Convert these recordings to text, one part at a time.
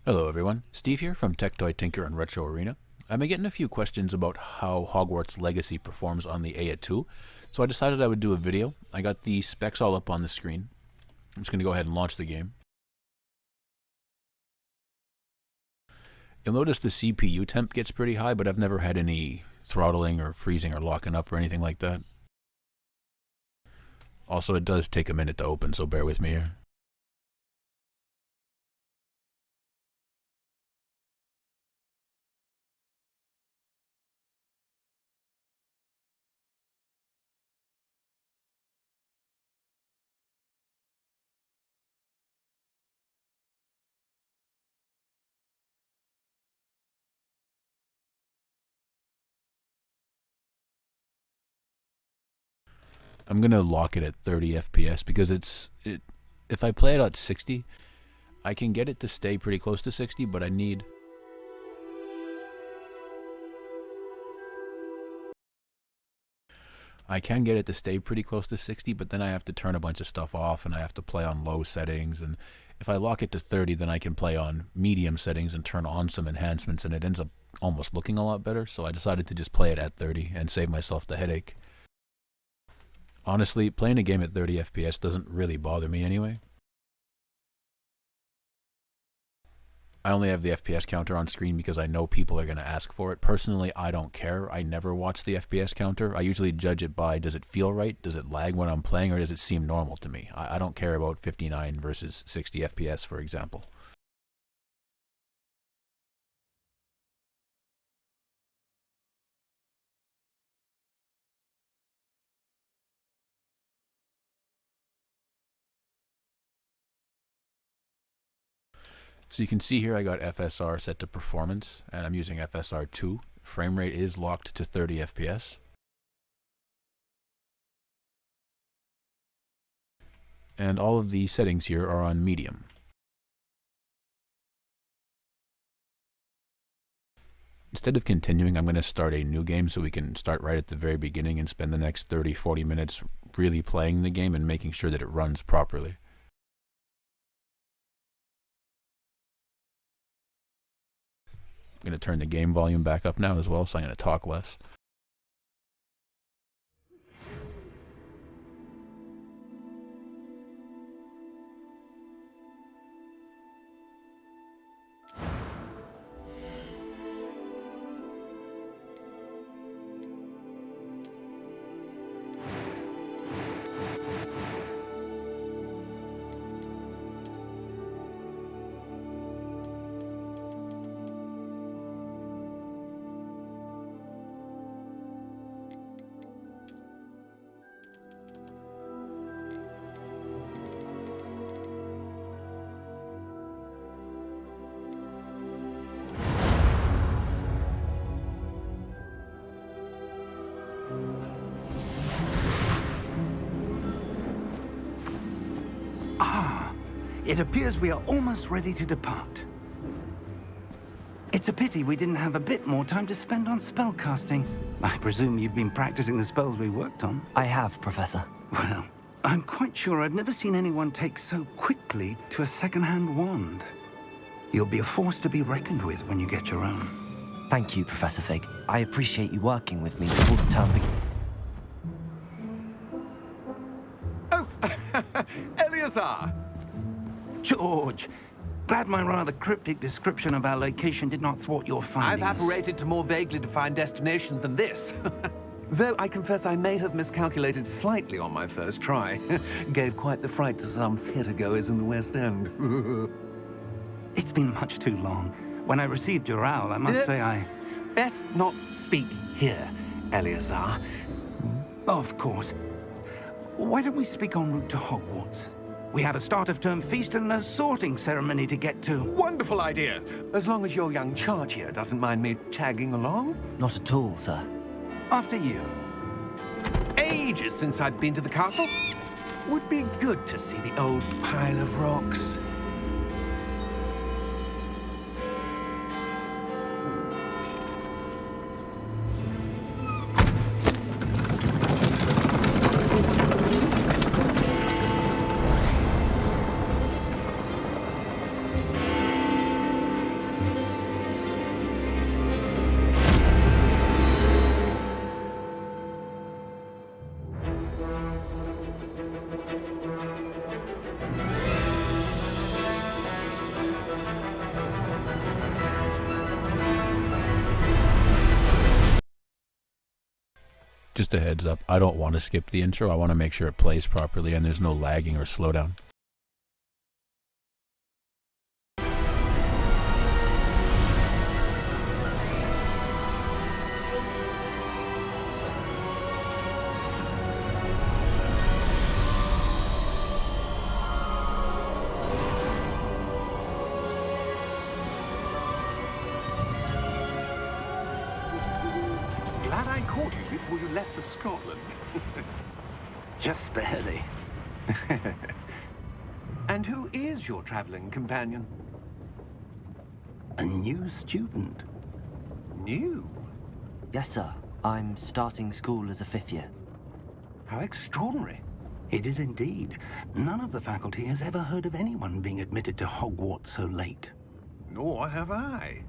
Hello everyone, Steve here from Tech Toy Tinker and Retro Arena. I've been getting a few questions about how Hogwarts Legacy performs on the AIA2, so I decided I would do a video. I got the specs all up on the screen. I'm just going to go ahead and launch the game. You'll notice the CPU temp gets pretty high, but I've never had any throttling or freezing or locking up or anything like that. Also, it does take a minute to open, so bear with me here. I'm gonna lock it at 30 FPS because if I play it at 60, I can get it to stay pretty close to 60, but I can get it to stay pretty close to 60, but then I have to turn a bunch of stuff off and I have to play on low settings. And if I lock it to 30, then I can play on medium settings and turn on some enhancements, and it ends up almost looking a lot better. So I decided to just play it at 30 and save myself the headache. Honestly, playing a game at 30 FPS doesn't really bother me anyway. I only have the FPS counter on screen because I know people are going to ask for it. Personally, I don't care. I never watch the FPS counter. I usually judge it by, does it feel right? Does it lag when I'm playing, or does it seem normal to me? I don't care about 59 versus 60 FPS, for example. So you can see here I got FSR set to performance, and I'm using FSR 2. Frame rate is locked to 30 FPS. And all of the settings here are on medium. Instead of continuing, I'm going to start a new game so we can start right at the very beginning and spend the next 30-40 minutes really playing the game and making sure that it runs properly. I'm going to turn the game volume back up now as well, so I'm going to talk less. It appears we are almost ready to depart. It's a pity we didn't have a bit more time to spend on spellcasting. I presume you've been practicing the spells we worked on. I have, Professor. Well, I'm quite sure I've never seen anyone take so quickly to a second-hand wand. You'll be a force to be reckoned with when you get your own. Thank you, Professor Fig. I appreciate you working with me before the term begins. Oh, Eleazar! George, glad my rather cryptic description of our location did not thwart your findings. I've apparated to more vaguely defined destinations than this. Though I confess I may have miscalculated slightly on my first try. Gave quite the fright to some theatre-goers in the West End. It's been much too long. When I received your owl, I must say I... Best not speak here, Eleazar. Of course. Why don't we speak en route to Hogwarts? We have a start-of-term feast and a sorting ceremony to get to. Wonderful idea! As long as your young charge here doesn't mind me tagging along. Not at all, sir. After you. Ages since I'd been to the castle. Would be good to see the old pile of rocks. Just a heads up, I don't want to skip the intro. I want to make sure it plays properly and there's no lagging or slowdown. Glad I caught you before you left for Scotland. Just barely. And who is your traveling companion? A new student. New? Yes, sir. I'm starting school as a 5th year. How extraordinary. It is indeed. None of the faculty has ever heard of anyone being admitted to Hogwarts so late. Nor have I.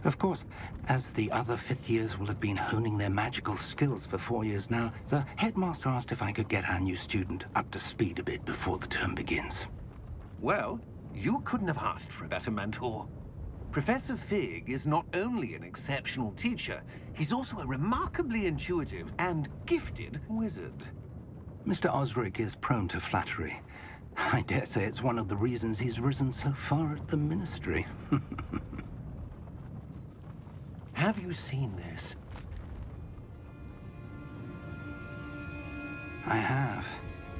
Of course, as the other 5th years will have been honing their magical skills for 4 years now, the headmaster asked if I could get our new student up to speed a bit before the term begins. Well, you couldn't have asked for a better mentor. Professor Fig is not only an exceptional teacher, he's also a remarkably intuitive and gifted wizard. Mr. Osric is prone to flattery. I dare say it's one of the reasons he's risen so far at the Ministry. Have you seen this? I have.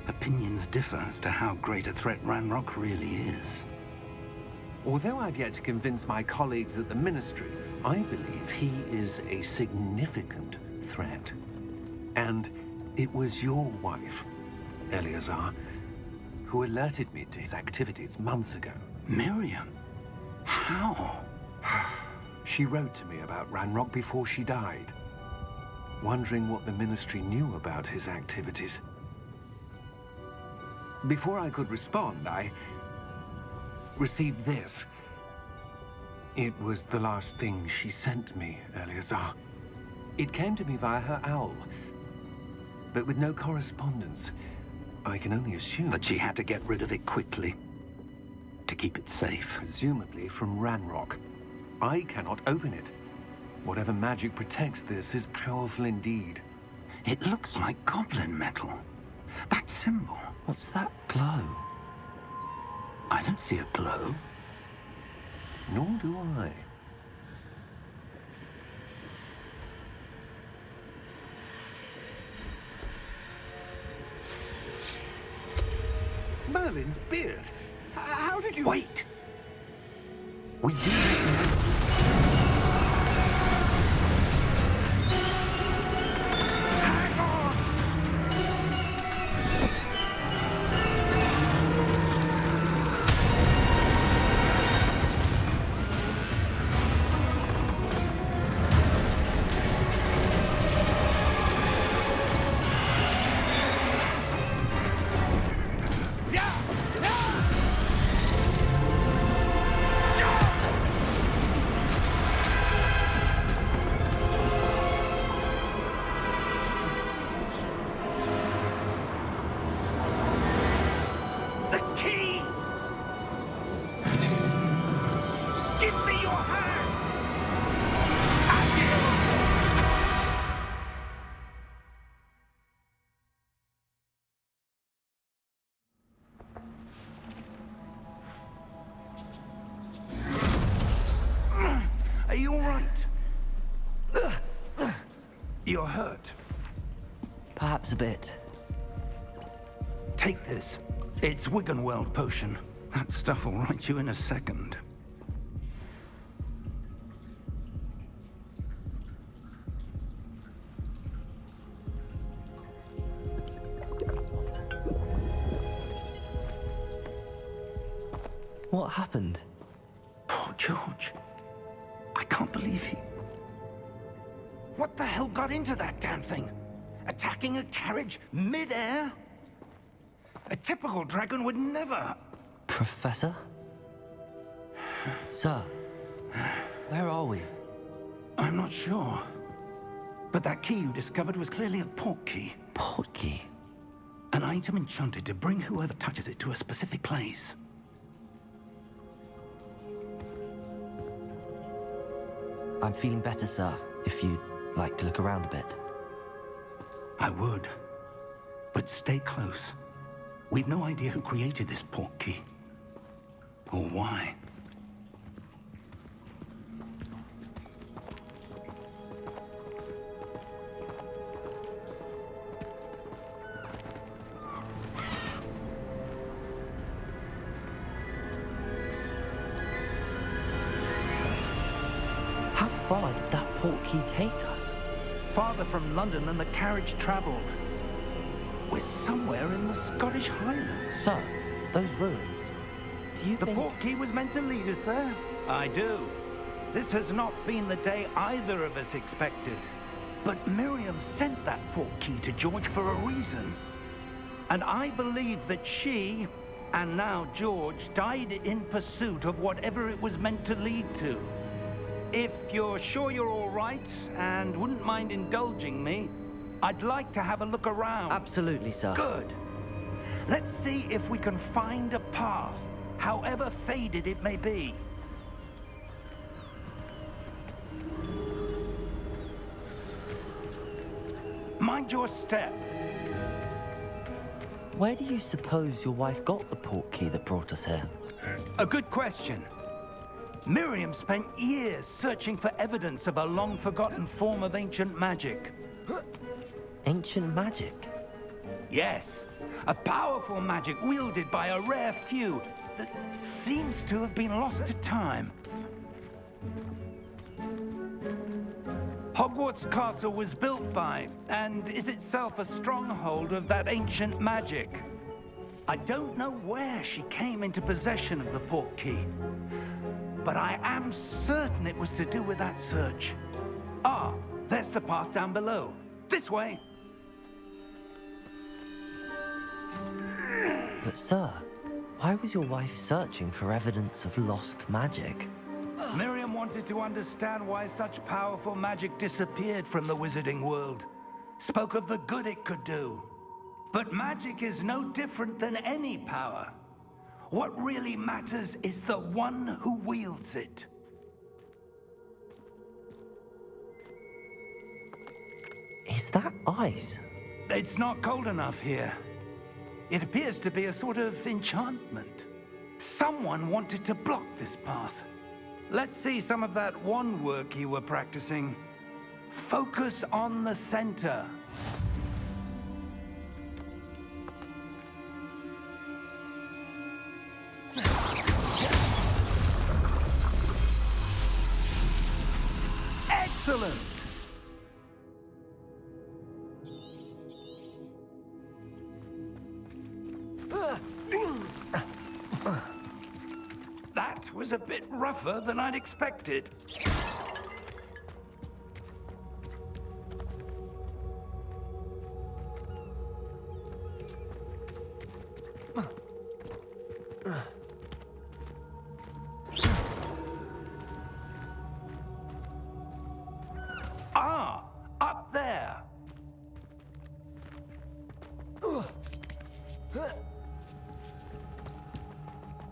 Opinions differ as to how great a threat Ranrock really is. Although I've yet to convince my colleagues at the Ministry, I believe he is a significant threat. And it was your wife, Eleazar, who alerted me to his activities months ago. Miriam? How? She wrote to me about Ranrock before she died, wondering what the Ministry knew about his activities. Before I could respond, I received this. It was the last thing she sent me, Eleazar. It came to me via her owl, but with no correspondence. I can only assume That she had to get rid of it quickly. To keep it safe. presumably from Ranrock. I cannot open it. Whatever magic protects this is powerful indeed. It looks like goblin metal. That symbol. What's that glow? I don't see a glow. Nor do I. Merlin's beard. How did you... Wait! We do... Are you all right? You're hurt. Perhaps a bit. Take this. It's Wiggenweld potion. That stuff will right you in a second. What happened? Poor George. I can't believe he... What the hell got into that damn thing? Attacking a carriage mid-air? A typical dragon would never... Professor? Sir, where are we? I'm not sure. But that key you discovered was clearly a port key. Port key? An item enchanted to bring whoever touches it to a specific place. I'm feeling better, sir, if you'd like to look around a bit. I would. But stay close. We've no idea who created this portkey. Or why. How far did that portkey take us? Farther from London than the carriage travelled. We're somewhere in the Scottish Highlands. Sir, those ruins. Do you The think... portkey was meant to lead us there? I do. This has not been the day either of us expected. But Miriam sent that portkey to George for a reason. And I believe that she, and now George, died in pursuit of whatever it was meant to lead to. If you're sure you're all right, and wouldn't mind indulging me, I'd like to have a look around. Absolutely, sir. Good. Let's see if we can find a path, however faded it may be. Mind your step. Where do you suppose your wife got the portkey that brought us here? A good question. Miriam spent years searching for evidence of a long-forgotten form of ancient magic. Ancient magic? Yes, a powerful magic wielded by a rare few that seems to have been lost to time. Hogwarts Castle was built by, and is itself a stronghold of that ancient magic. I don't know where she came into possession of the portkey, but I am certain it was to do with that search. Ah, there's the path down below. This way. But sir, why was your wife searching for evidence of lost magic? Miriam wanted to understand why such powerful magic disappeared from the wizarding world. Spoke of the good it could do. But magic is no different than any power. What really matters is the one who wields it. Is that ice? It's not cold enough here. It appears to be a sort of enchantment. Someone wanted to block this path. Let's see some of that wand work you were practicing. Focus on the center. Excellent! That was a bit rougher than I'd expected. Ah, up there.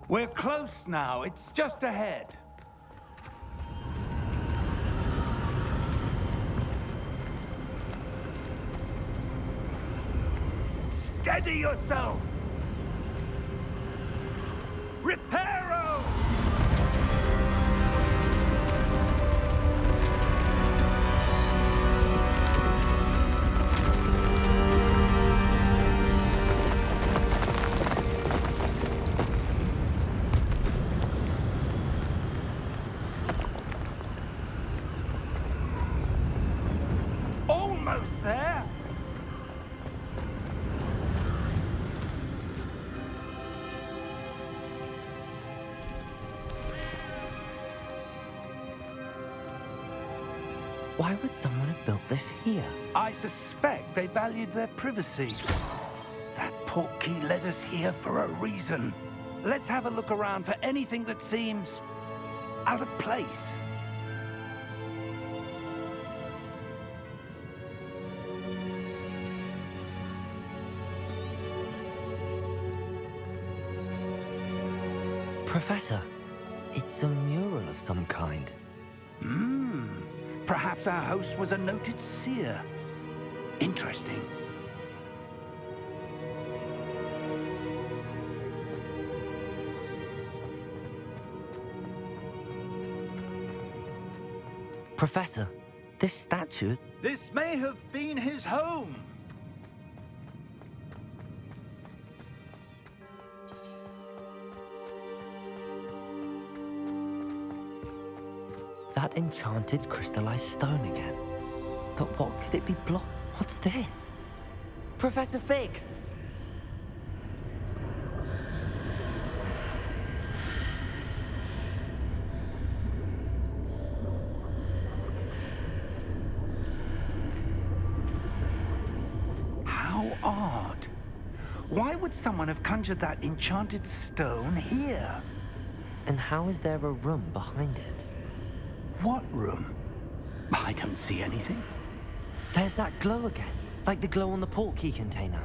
We're close now. It's just ahead. Steady yourself! Reparo! Almost there. Why would someone have built this here? I suspect they valued their privacy. That portkey led us here for a reason. Let's have a look around for anything that seems out of place. Professor, it's a mural of some kind. Perhaps our host was a noted seer. Interesting. Professor, this statue... This may have been his home. That enchanted crystallized stone again. But what could it be blocked? What's this? Professor Fig! How odd. Why would someone have conjured that enchanted stone here? And how is there a room behind it? What room? I don't see anything. There's that glow again, like the glow on the portkey container.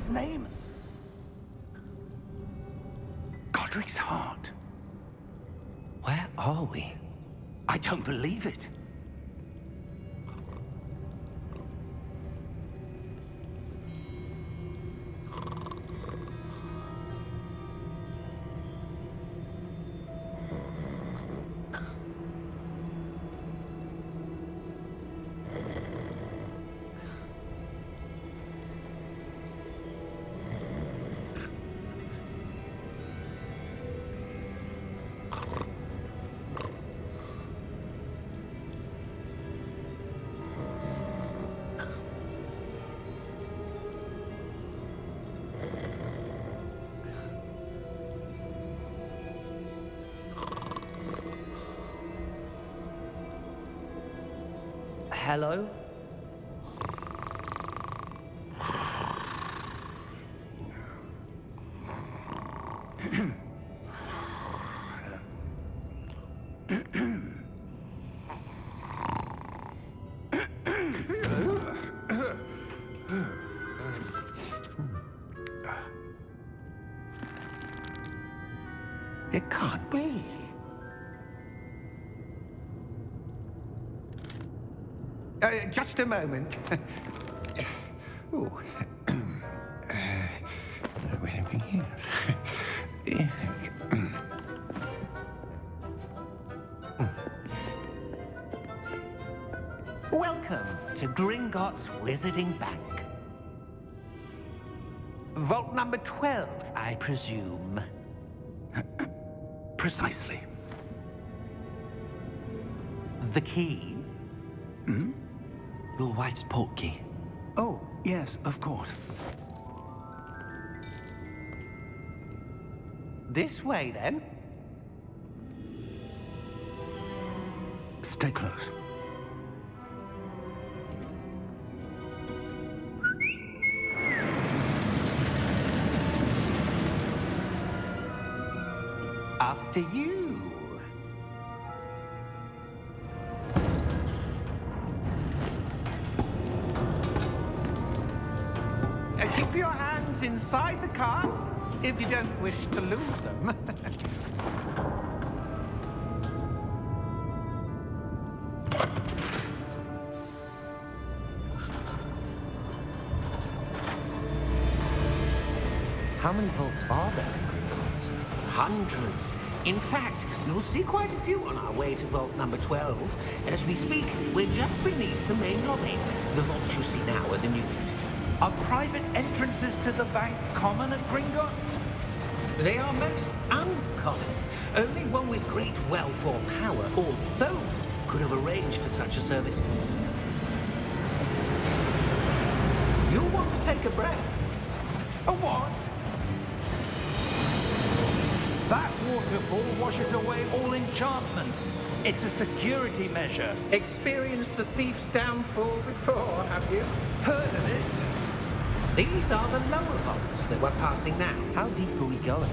Name? Godric's heart. Where are we? I don't believe it. Hello? It can't be. Just a moment. Ooh. Where are we here? Welcome to Gringotts Wizarding Bank. Vault number 12, I presume. Precisely. The key? Hmm? Your wife's portkey. Oh, yes, of course. This way, then. Stay close. After you. Keep your hands inside the cart if you don't wish to lose them. How many vaults are there in Gringotts? Hundreds. In fact, you'll see quite a few on our way to vault number 12. As we speak, we're just beneath the main lobby. The vaults you see now are the newest. Are private entrances to the bank common at Gringotts? They are most uncommon. Only one with great wealth or power, or both, could have arranged for such a service. You'll want to take a breath. A what? That waterfall washes away all enchantments. It's a security measure. Experienced the thief's downfall before, have you? Heard of it? These are the lower vaults that we're passing now. How deep are we going?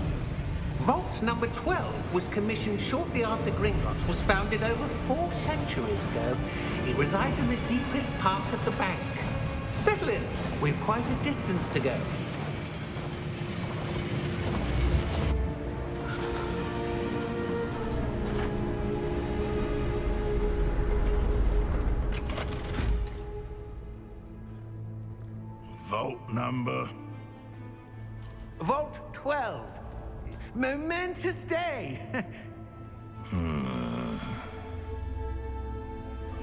Vault number 12 was commissioned shortly after Gringotts was founded over 4 centuries ago. It resides in the deepest part of the bank. Settle in. We've quite a distance to go. Vault number? Vault 12. Momentous day.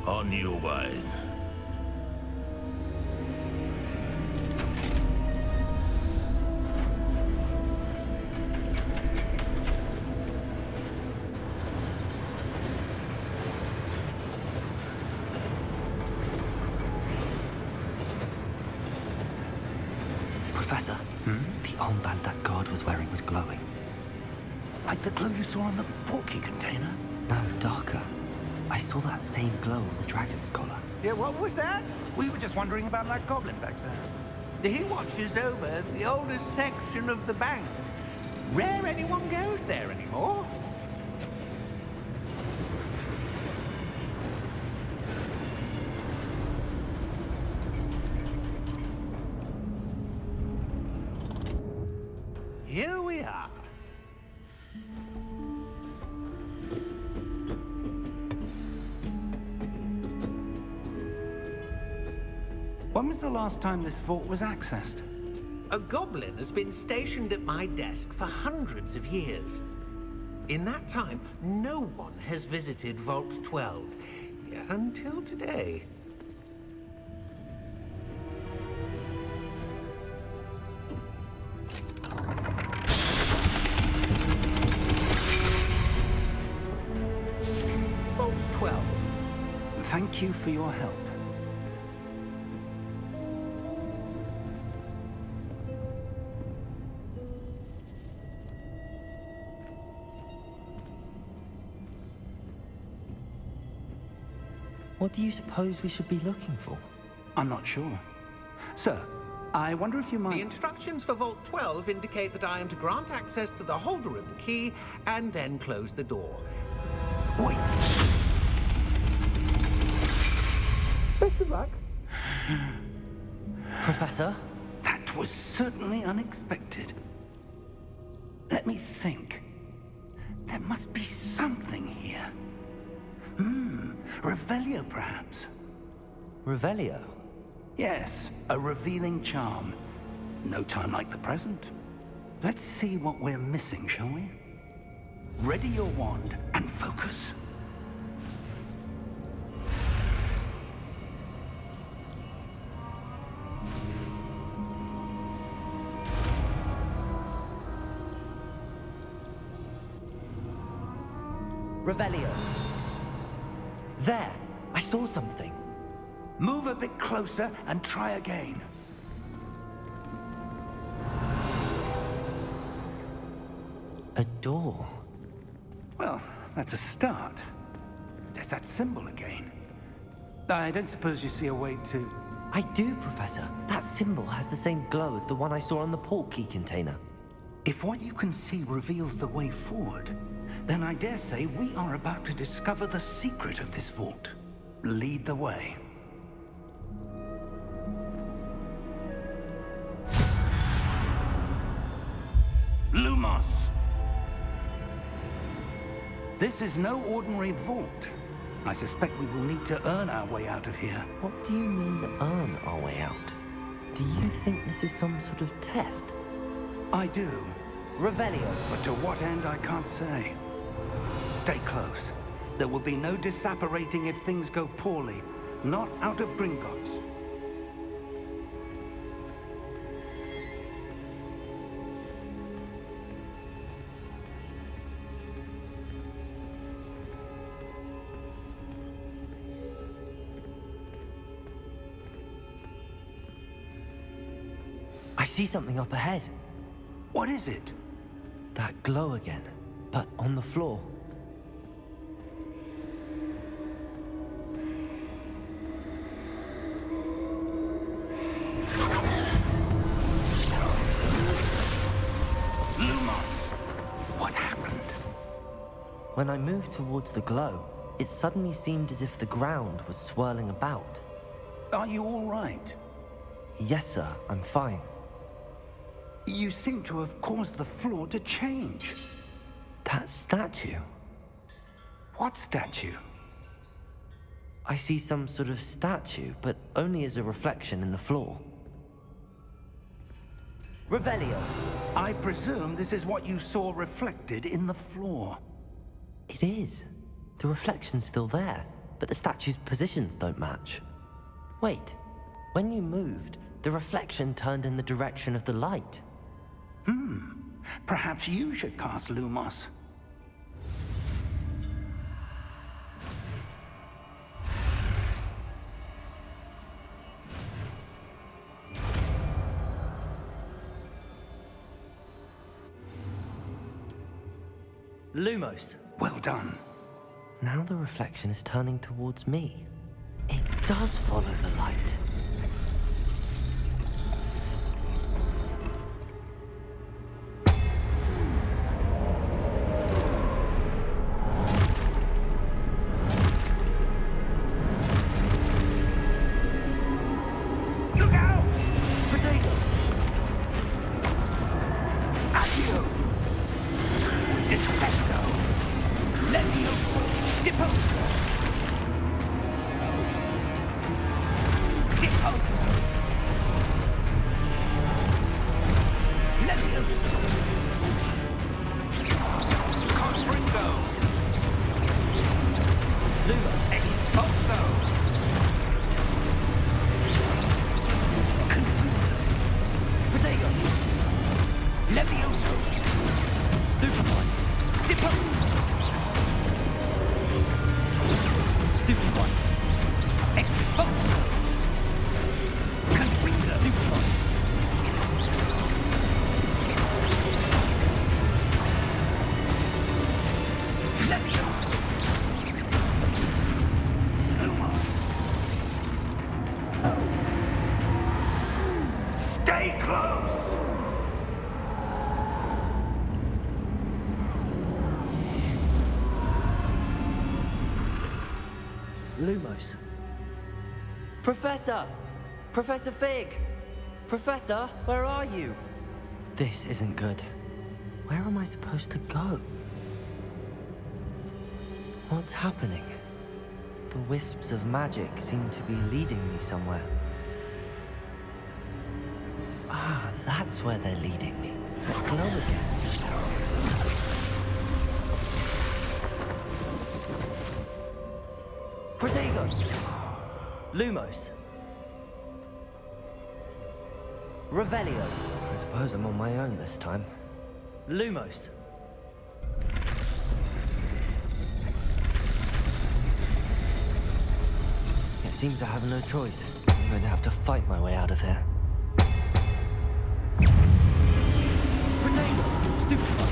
On your way. Professor, the armband that guard was wearing was glowing. Like the glow you saw on the portkey container? No, darker. I saw that same glow on the dragon's collar. Yeah, what was that? We were just wondering about that goblin back there. He watches over the oldest section of the bank. Rare anyone goes there anymore. Here we are. When was the last time this vault was accessed? A goblin has been stationed at my desk for hundreds of years. In that time, no one has visited Vault 12 until today. Vault 12. Thank you for your help. What do you suppose we should be looking for? I'm not sure. Sir, I wonder if you The might... instructions for Vault 12 indicate that I am to grant access to the holder of the key and then close the door. Wait! Best of luck. Professor? That was certainly unexpected. Let me think. There must be something here. Revelio, perhaps? Revelio? Yes, a revealing charm. No time like the present. Let's see what we're missing, shall we? Ready your wand and focus. Revelio. There! I saw something. Move a bit closer and try again. A door. Well, that's a start. There's that symbol again. I don't suppose you see a way to... I do, Professor. That symbol has the same glow as the one I saw on the portkey container. If what you can see reveals the way forward, then I dare say we are about to discover the secret of this vault. Lead the way. Lumos! This is no ordinary vault. I suspect we will need to earn our way out of here. What do you mean, earn our way out? Do you think this is some sort of test? I do, Revelio. but to what end I can't say. Stay close. There will be no disapparating if things go poorly. Not out of Gringotts. I see something up ahead. What is it? That glow again. but on the floor. Lumos! What happened? When I moved towards the glow, it suddenly seemed as if the ground was swirling about. Are you all right? Yes, sir, I'm fine. You seem to have caused the floor to change. That statue? What statue? I see some sort of statue, but only as a reflection in the floor. Revelio! I presume this is what you saw reflected in the floor. It is. The reflection's still there, but the statue's positions don't match. Wait, when you moved, the reflection turned in the direction of the light. Perhaps you should cast Lumos. Lumos! Well done. Now the reflection is turning towards me. It does follow the light. Look out! Potato! Accio! Descendo! Levioso! Deposo! Deposo! Levioso! Confringo! Lumos! Exposo! Potato! Levioso! Stupefy! Deposo! Stupefy! Exposo! Confringo! Stupefy! Levioso! Lumos! Stay close! Lumos. Professor! Professor Fig! Professor, where are you? This isn't good. Where am I supposed to go? What's happening? The wisps of magic seem to be leading me somewhere. Ah, that's where they're leading me. That glow again. Protego! Lumos. Revelio. I suppose I'm on my own this time. Lumos. It seems I have no choice. I'm going to have to fight my way out of here. Protego! Stupefy!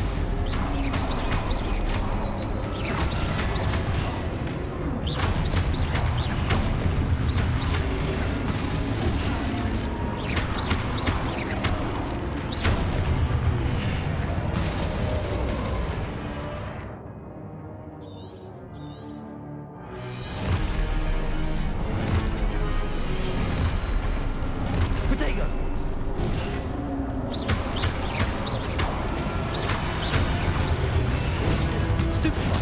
Protego! Stupefy!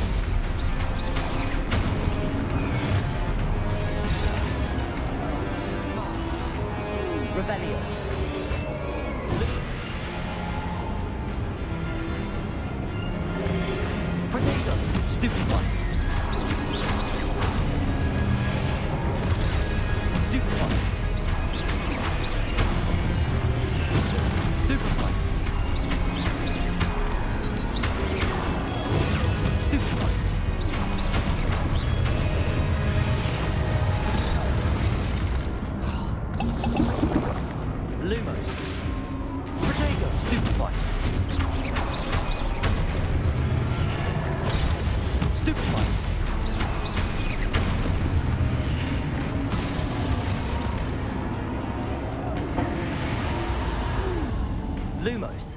Revelio. Protego! Stupefy! Stupefy! Stupefy! Stupefy! Lumos.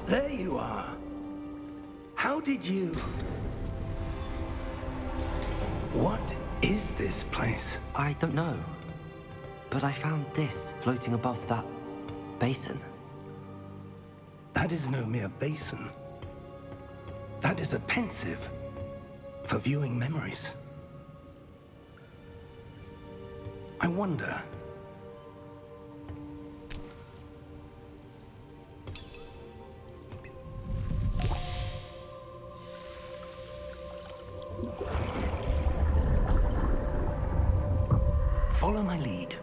There you are. How did you... What is this place? I don't know. But I found this floating above that basin. That is no mere basin. That is a pensive for viewing memories. I wonder... Follow my lead.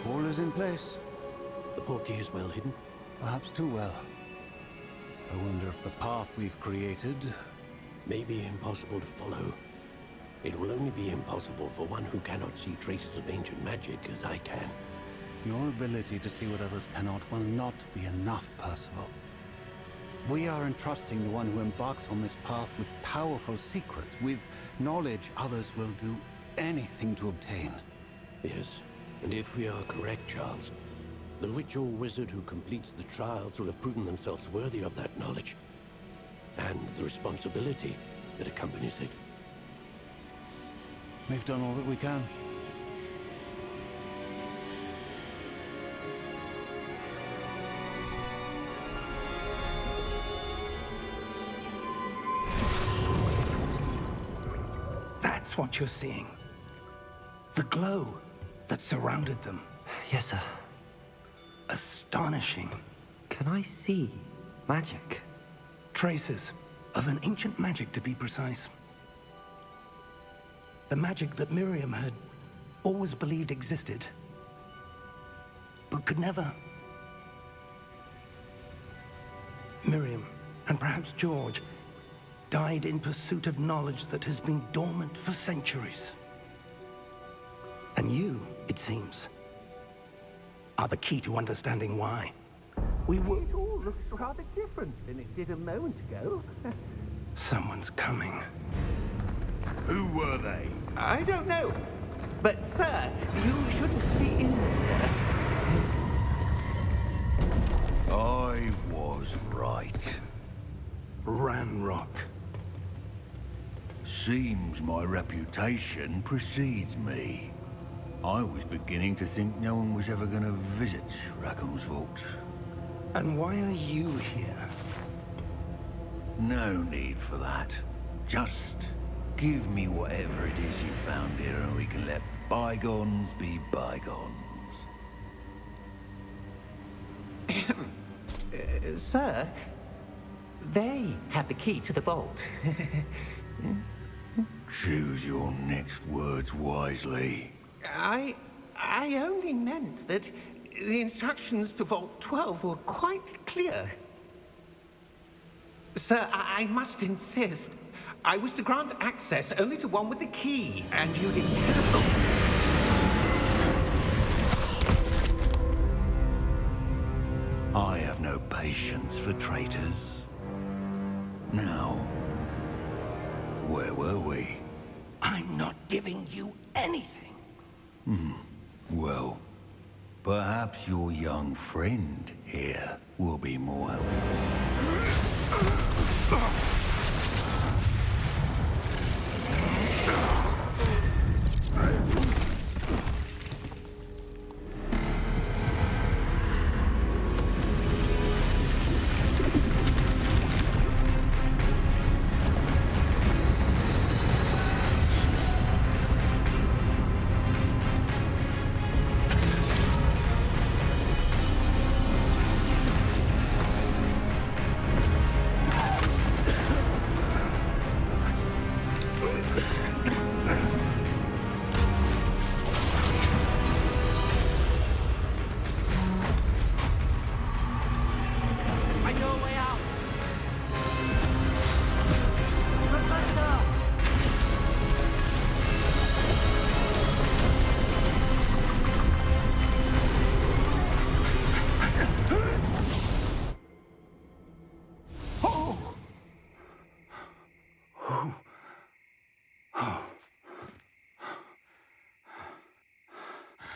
All is in place. The portkey is well hidden. Perhaps too well. I wonder if the path we've created... May be impossible to follow. It will only be impossible for one who cannot see traces of ancient magic as I can. Your ability to see what others cannot will not be enough, Percival. We are entrusting the one who embarks on this path with powerful secrets, with knowledge others will do anything to obtain. Yes, and if we are correct, Charles, the witch or wizard who completes the trials will have proven themselves worthy of that knowledge, and the responsibility that accompanies it. We've done all that we can. That's what you're seeing. The glow that surrounded them. Yes, sir. Astonishing. Can I see magic? Traces of an ancient magic, to be precise. The magic that Miriam had always believed existed, but could never. Miriam, and perhaps George, died in pursuit of knowledge that has been dormant for centuries. And you, it seems, are the key to understanding why. We were... It all looks rather different than it did a moment ago. Someone's coming. Who were they? I don't know. But, sir, you shouldn't be in there. I was right. Ranrock. Seems my reputation precedes me. I was beginning to think no one was ever going to visit Rackham's vault. And why are you here? No need for that. Just give me whatever it is you found here and we can let bygones be bygones. Sir, they have the key to the vault. Choose your next words wisely. I only meant that the instructions to Vault 12 were quite clear. Sir, I must insist. I was to grant access only to one with the key, and you didn't have... I have no patience for traitors. Now, where were we? I'm not giving giving you anything. Well, perhaps your young friend here will be more helpful.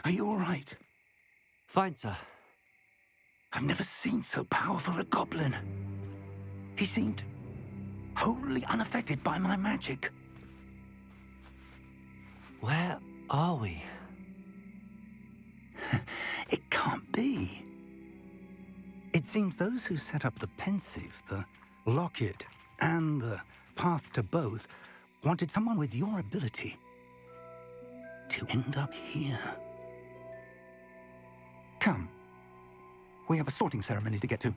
Are you all right? Fine, sir. I've never seen so powerful a goblin. He seemed wholly unaffected by my magic. Where are we? It can't be. It seems those who set up the pensive, the locket, and the path to both wanted someone with your ability to end up here. Come. We have a sorting ceremony to get to.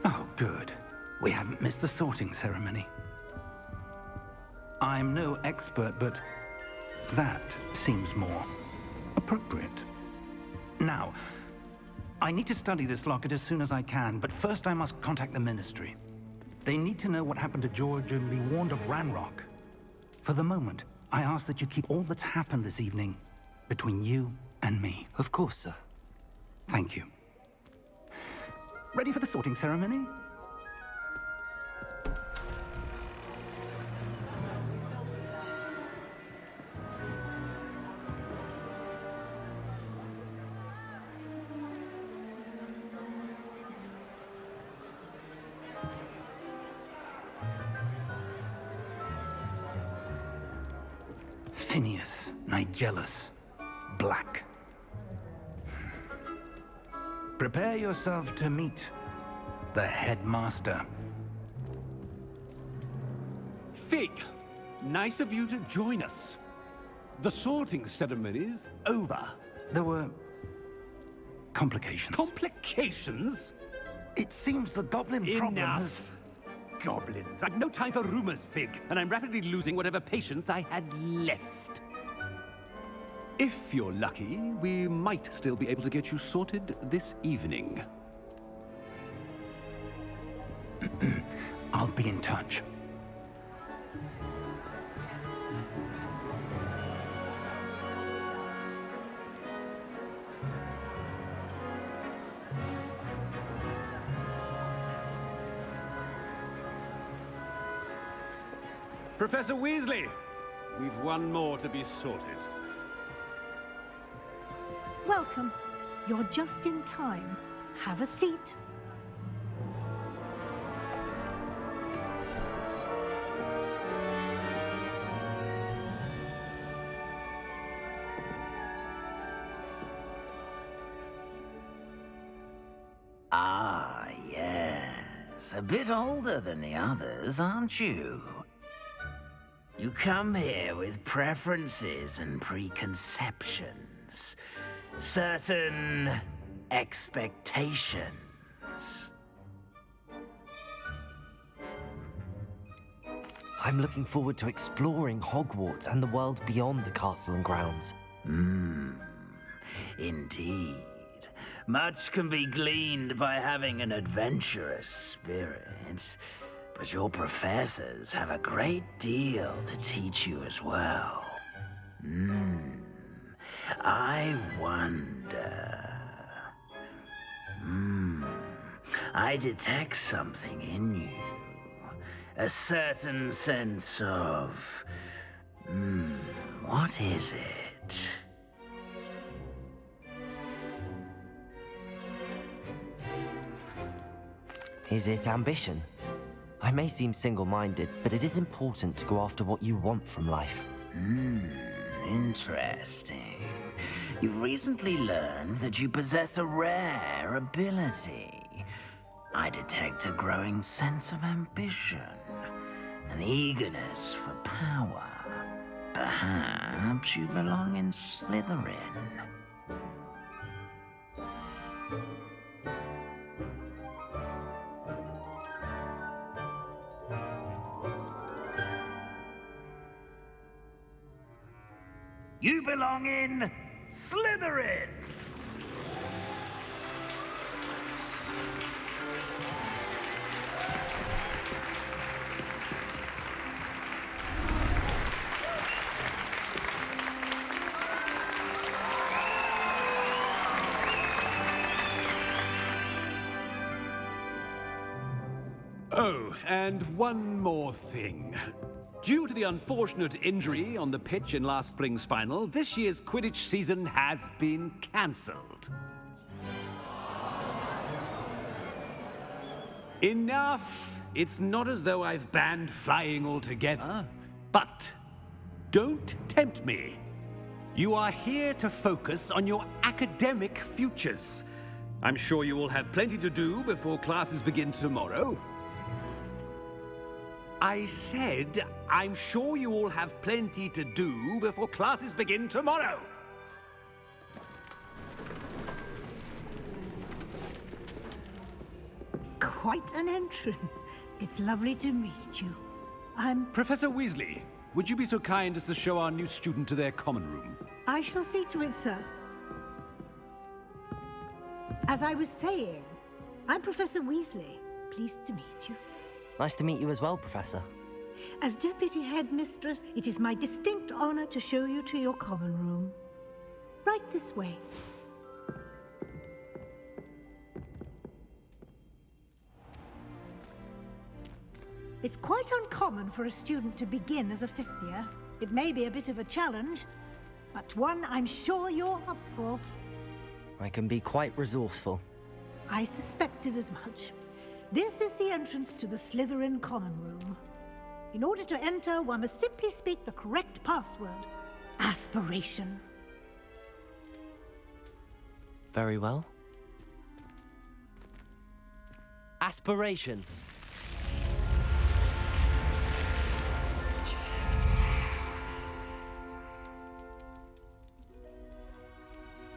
Oh, good. We haven't missed the sorting ceremony. I'm no expert, but that seems more appropriate. Now, I need to study this locket as soon as I can, but first I must contact the Ministry. They need to know what happened to George and be warned of Ranrock. For the moment, I ask that you keep all that's happened this evening between you and me. Of course, sir. Thank you. Ready for the sorting ceremony? Phineas, Nigellus, Black. Prepare yourself to meet the headmaster. Fig, nice of you to join us. The sorting ceremony's over. There were complications. Complications? It seems the goblin problem has... Enough. Goblins. I've no time for rumors, Fig, and I'm rapidly losing whatever patience I had left. If you're lucky, we might still be able to get you sorted this evening. I'll be in touch. Professor Weasley, we've one more to be sorted. Welcome. You're just in time. Have a seat. Ah, yes. A bit older than the others, aren't you? You come here with preferences and preconceptions. Certain expectations. I'm looking forward to exploring Hogwarts and the world beyond the castle and grounds. Indeed. Much can be gleaned by having an adventurous spirit, but your professors have a great deal to teach you as well. I wonder... I detect something in you. A certain sense of... what is it? Is it ambition? I may seem single-minded, but it is important to go after what you want from life. Interesting. You've recently learned that you possess a rare ability. I detect a growing sense of ambition, an eagerness for power. Perhaps you belong in Slytherin. You belong in Slytherin! Oh, and one more thing. Due to the unfortunate injury on the pitch in last spring's final, this year's Quidditch season has been cancelled. Enough! It's not as though I've banned flying altogether, but don't tempt me. You are here to focus on your academic futures. I'm sure you will have plenty to do before classes begin tomorrow. I said, I'm sure you all have plenty to do before classes begin tomorrow. Quite an entrance. It's lovely to meet you. Professor Weasley, would you be so kind as to show our new student to their common room? I shall see to it, sir. As I was saying, I'm Professor Weasley. Pleased to meet you. Nice to meet you as well, Professor. As Deputy Headmistress, it is my distinct honor to show you to your common room. Right this way. It's quite uncommon for a student to begin as a fifth year. It may be a bit of a challenge, but one I'm sure you're up for. I can be quite resourceful. I suspected as much. This is the entrance to the Slytherin common room. In order to enter, one must simply speak the correct password. Aspiration. Very well. Aspiration.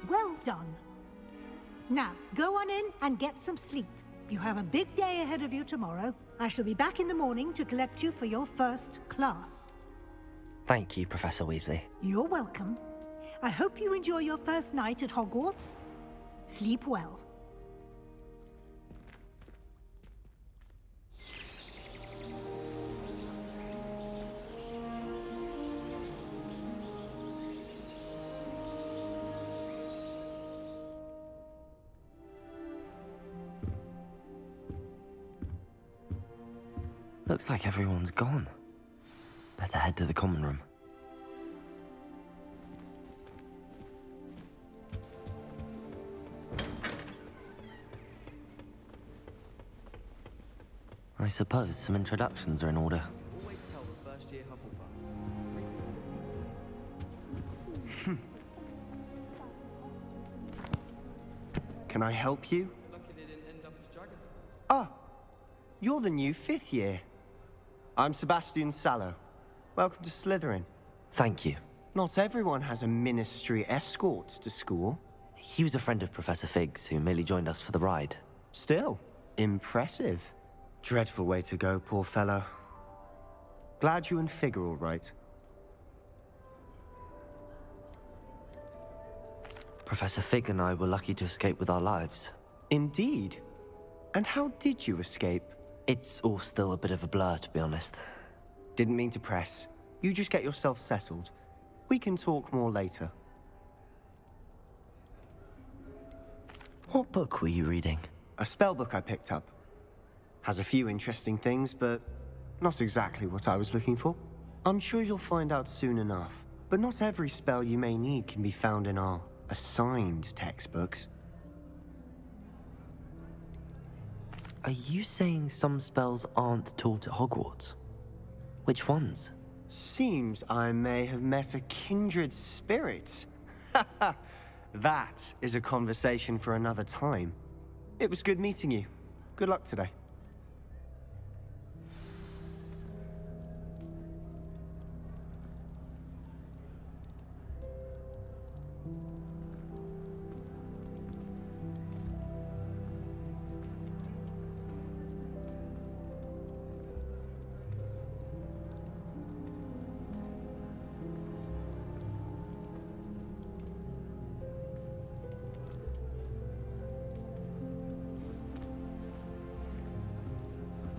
Well done. Now, go on in and get some sleep. You have a big day ahead of you tomorrow. I shall be back in the morning to collect you for your first class. Thank you, Professor Weasley. You're welcome. I hope you enjoy your first night at Hogwarts. Sleep well. Looks like everyone's gone. Better head to the common room. I suppose some introductions are in order. Always tell the first year Hufflepuff. Can I help you? Lucky they didn't end up as dragon. Ah, you're the new 5th year. I'm Sebastian Sallow. Welcome to Slytherin. Thank you. Not everyone has a ministry escort to school. He was a friend of Professor Fig's who merely joined us for the ride. Still, impressive. Dreadful way to go, poor fellow. Glad you and Fig are all right. Professor Fig and I were lucky to escape with our lives. Indeed. And how did you escape? It's all still a bit of a blur, to be honest. Didn't mean to press. You just get yourself settled. We can talk more later. What book were you reading? A spell book I picked up. Has a few interesting things, but not exactly what I was looking for. I'm sure you'll find out soon enough. But not every spell you may need can be found in our assigned textbooks. Are you saying some spells aren't taught at Hogwarts? Which ones? Seems I may have met a kindred spirit. That is a conversation for another time. It was good meeting you. Good luck today.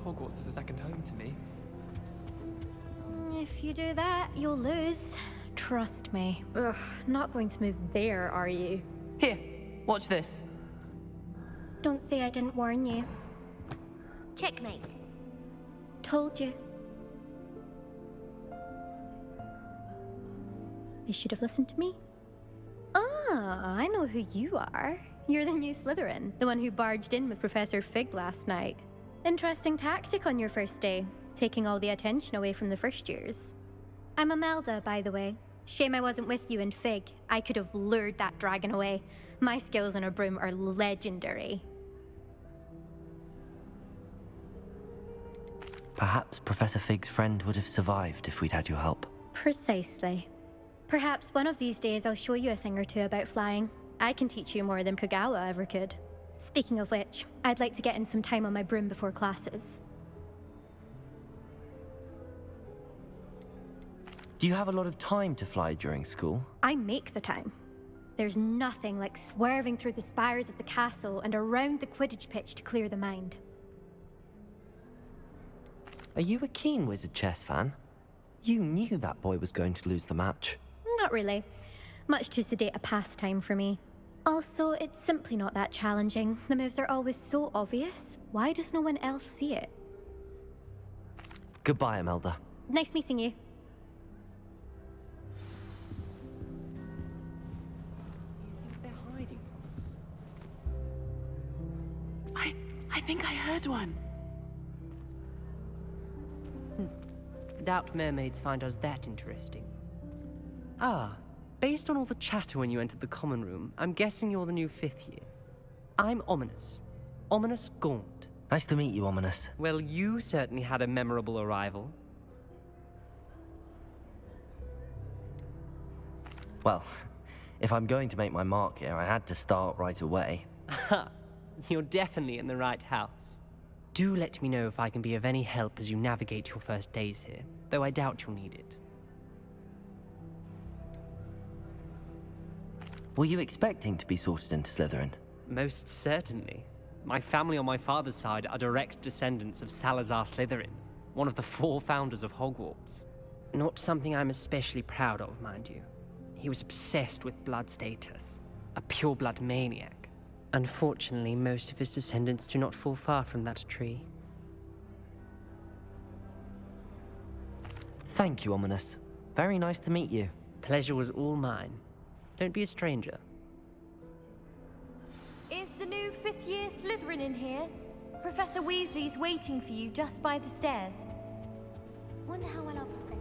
Hogwarts is a second home to me. If you do that, you'll lose. Trust me. Ugh, not going to move there, are you? Here, watch this. Don't say I didn't warn you. Checkmate. Told you. They should have listened to me. Ah, I know who you are. You're the new Slytherin, the one who barged in with Professor Fig last night. Interesting tactic on your first day, taking all the attention away from the first years. I'm Imelda, by the way. Shame I wasn't with you in Fig. I could have lured that dragon away. My skills on a broom are legendary. Perhaps Professor Fig's friend would have survived if we'd had your help. Precisely. Perhaps one of these days I'll show you a thing or two about flying. I can teach you more than Kogawa ever could. Speaking of which, I'd like to get in some time on my broom before classes. Do you have a lot of time to fly during school? I make the time. There's nothing like swerving through the spires of the castle and around the Quidditch pitch to clear the mind. Are you a keen Wizard chess fan? You knew that boy was going to lose the match. Not really. Much too sedate a pastime for me. Also, it's simply not that challenging. The moves are always so obvious. Why does no one else see it? Goodbye, Imelda. Nice meeting you. They're hiding from us. I think I heard one. Doubt mermaids find us that interesting. Ah, based on all the chatter when you entered the common room, I'm guessing you're the new 5th year. I'm Ominous. Ominous Gaunt. Nice to meet you, Ominous. Well, you certainly had a memorable arrival. Well, if I'm going to make my mark here, I had to start right away. Ha! You're definitely in the right house. Do let me know if I can be of any help as you navigate your first days here, though I doubt you'll need it. Were you expecting to be sorted into Slytherin? Most certainly. My family on my father's side are direct descendants of Salazar Slytherin, one of the 4 founders of Hogwarts. Not something I'm especially proud of, mind you. He was obsessed with blood status, a pure-blood maniac. Unfortunately, most of his descendants do not fall far from that tree. Thank you, Ominous. Very nice to meet you. Pleasure was all mine. Don't be a stranger. Is the new fifth-year Slytherin in here? Professor Weasley's waiting for you just by the stairs. Wonder how well I'll prepare.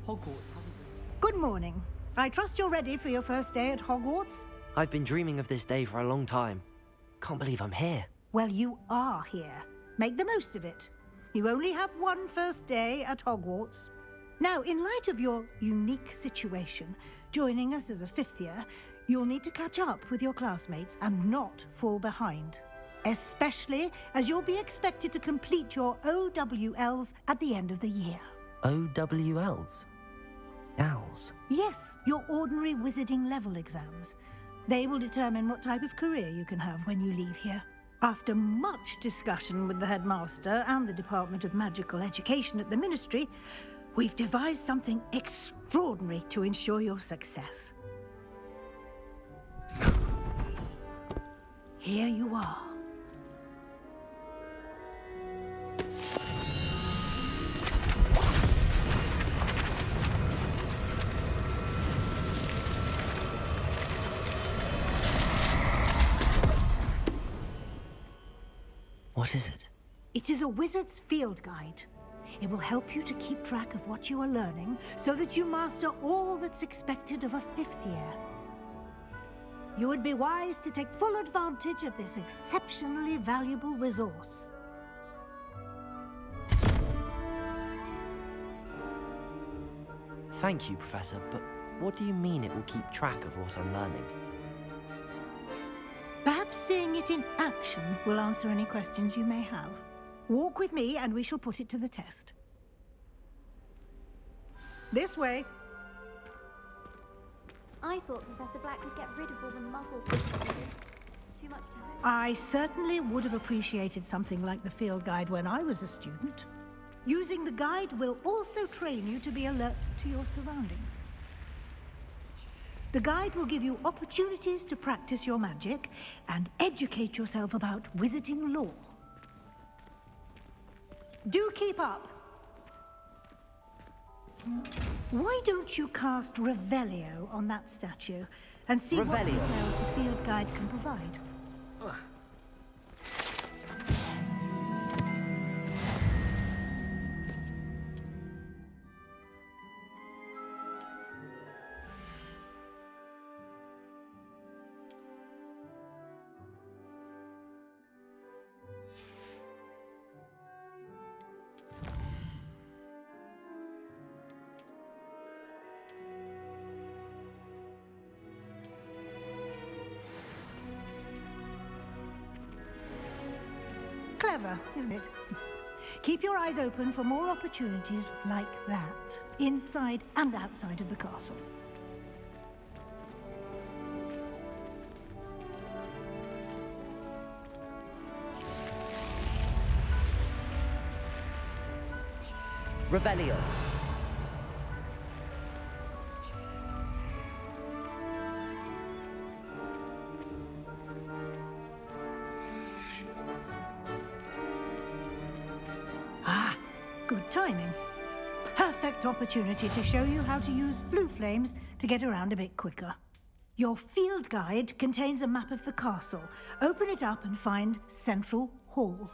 Hogwarts. Good morning. I trust you're ready for your first day at Hogwarts? I've been dreaming of this day for a long time. Can't believe I'm here. Well, you are here. Make the most of it. You only have one first day at Hogwarts. Now, in light of your unique situation, joining us as a fifth year, you'll need to catch up with your classmates and not fall behind. Especially as you'll be expected to complete your OWLs at the end of the year. OWLs? Owls? Yes, your ordinary wizarding level exams. They will determine what type of career you can have when you leave here. After much discussion with the headmaster and the Department of Magical Education at the Ministry, we've devised something extraordinary to ensure your success. Here you are. What is it? It is a wizard's field guide. It will help you to keep track of what you are learning so that you master all that's expected of a fifth year. You would be wise to take full advantage of this exceptionally valuable resource. Thank you, Professor, but what do you mean it will keep track of what I'm learning? Perhaps seeing it in action will answer any questions you may have. Walk with me and we shall put it to the test. This way. I thought Professor Black would get rid of all the muggles. Too much to hope. I certainly would have appreciated something like the field guide when I was a student. Using the guide will also train you to be alert to your surroundings. The guide will give you opportunities to practice your magic and educate yourself about wizarding lore. Do keep up. Why don't you cast Revelio on that statue and see what details the field guide can provide? Clever, isn't it? Keep your eyes open for more opportunities like that, inside and outside of the castle. Revelio. Good timing. Perfect opportunity to show you how to use flue flames to get around a bit quicker. Your field guide contains a map of the castle. Open it up and find Central Hall.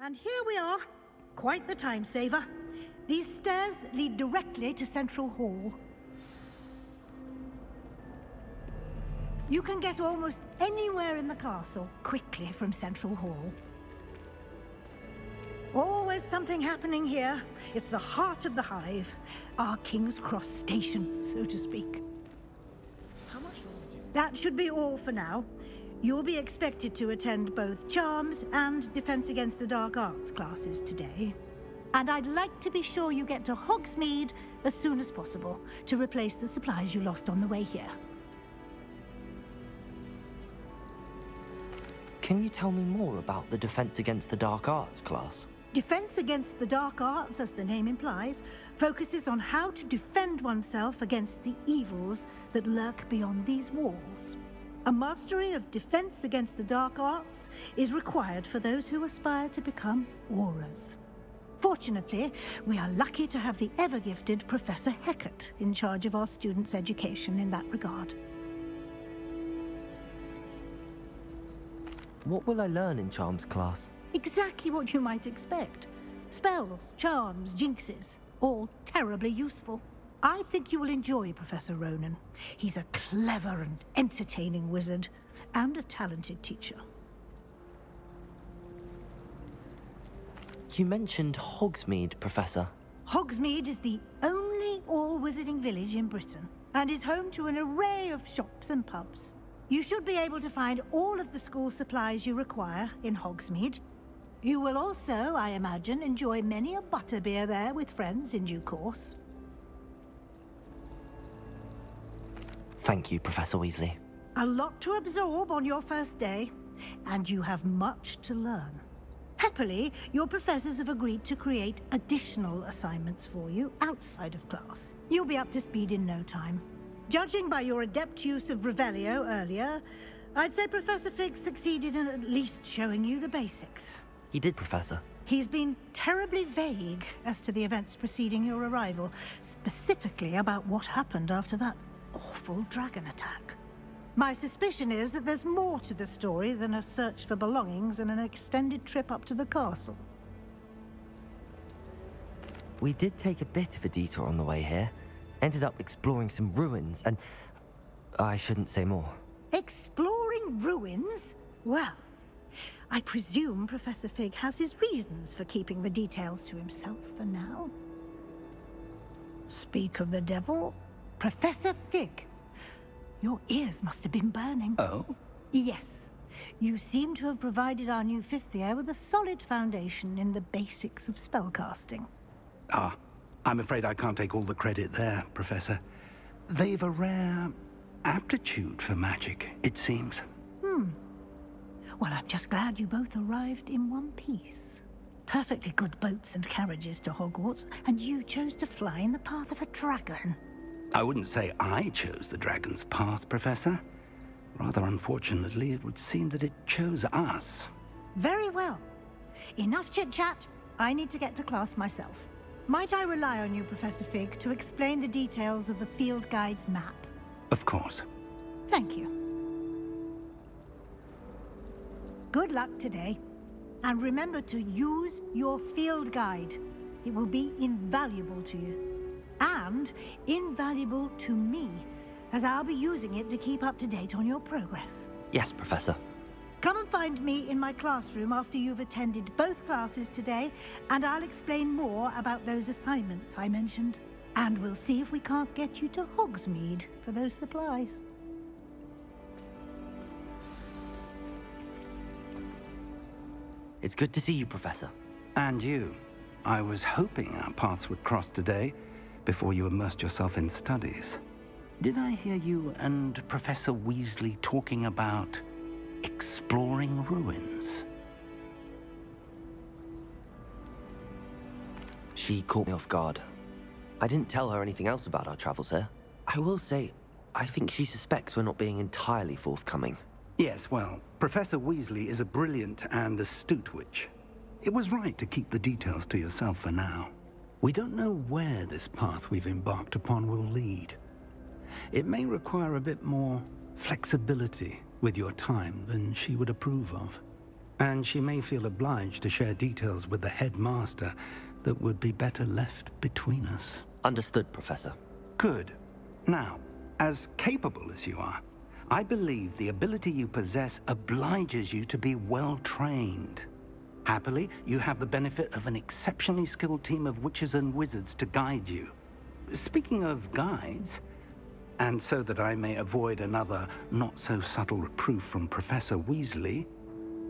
And here we are, Quite the time saver. These stairs lead directly to Central Hall. You can get almost anywhere in the castle quickly from Central Hall. Always something happening here. It's the heart of the Hive. Our King's Cross station, so to speak. That should be all for now. You'll be expected to attend both Charms and Defense Against the Dark Arts classes today. And I'd like to be sure you get to Hogsmeade as soon as possible to replace the supplies you lost on the way here. Can you tell me more about the Defense Against the Dark Arts class? Defense Against the Dark Arts, as the name implies, focuses on how to defend oneself against the evils that lurk beyond these walls. A mastery of Defense Against the Dark Arts is required for those who aspire to become Aurors. Fortunately, we are lucky to have the ever-gifted Professor Hecat in charge of our students' education in that regard. What will I learn in Charms class? Exactly what you might expect. Spells, charms, jinxes, all terribly useful. I think you will enjoy Professor Ronan. He's a clever and entertaining wizard, and a talented teacher. You mentioned Hogsmeade, Professor. Hogsmeade is the only all-wizarding village in Britain, and is home to an array of shops and pubs. You should be able to find all of the school supplies you require in Hogsmeade. You will also, I imagine, enjoy many a butterbeer there with friends in due course. Thank you, Professor Weasley. A lot to absorb on your first day, and you have much to learn. Happily, your professors have agreed to create additional assignments for you outside of class. You'll be up to speed in no time. Judging by your adept use of Revelio earlier, I'd say Professor Fig succeeded in at least showing you the basics. He did, Professor. He's been terribly vague as to the events preceding your arrival, specifically about what happened after that awful dragon attack. My suspicion is that there's more to the story than a search for belongings and an extended trip up to the castle. We did take a bit of a detour on the way here. Ended up exploring some ruins, and I shouldn't say more. Exploring ruins? Well, I presume Professor Fig has his reasons for keeping the details to himself for now. Speak of the devil, Professor Fig. Your ears must have been burning. Oh? Yes. You seem to have provided our new fifth year with a solid foundation in the basics of spellcasting. Ah, I'm afraid I can't take all the credit there, Professor. They've a rare aptitude for magic, it seems. Well, I'm just glad you both arrived in one piece. Perfectly good boats and carriages to Hogwarts, and you chose to fly in the path of a dragon. I wouldn't say I chose the dragon's path, Professor. Rather unfortunately, it would seem that it chose us. Very well. Enough chit-chat. I need to get to class myself. Might I rely on you, Professor Fig, to explain the details of the field guide's map? Of course. Thank you. Good luck today. And remember to use your field guide. It will be invaluable to you. And invaluable to me, as I'll be using it to keep up to date on your progress. Yes, Professor. Come and find me in my classroom after you've attended both classes today, and I'll explain more about those assignments I mentioned. And we'll see if we can't get you to Hogsmeade for those supplies. It's good to see you, Professor. And you. I was hoping our paths would cross today, before you immersed yourself in studies. Did I hear you and Professor Weasley talking about exploring ruins? She caught me off guard. I didn't tell her anything else about our travels here. I will say, I think she suspects we're not being entirely forthcoming. Yes, well, Professor Weasley is a brilliant and astute witch. It was right to keep the details to yourself for now. We don't know where this path we've embarked upon will lead. It may require a bit more flexibility with your time than she would approve of. And she may feel obliged to share details with the headmaster that would be better left between us. Understood, Professor. Good. Now, as capable as you are, I believe the ability you possess obliges you to be well trained. Happily, you have the benefit of an exceptionally skilled team of witches and wizards to guide you. Speaking of guides, and so that I may avoid another not-so-subtle reproof from Professor Weasley,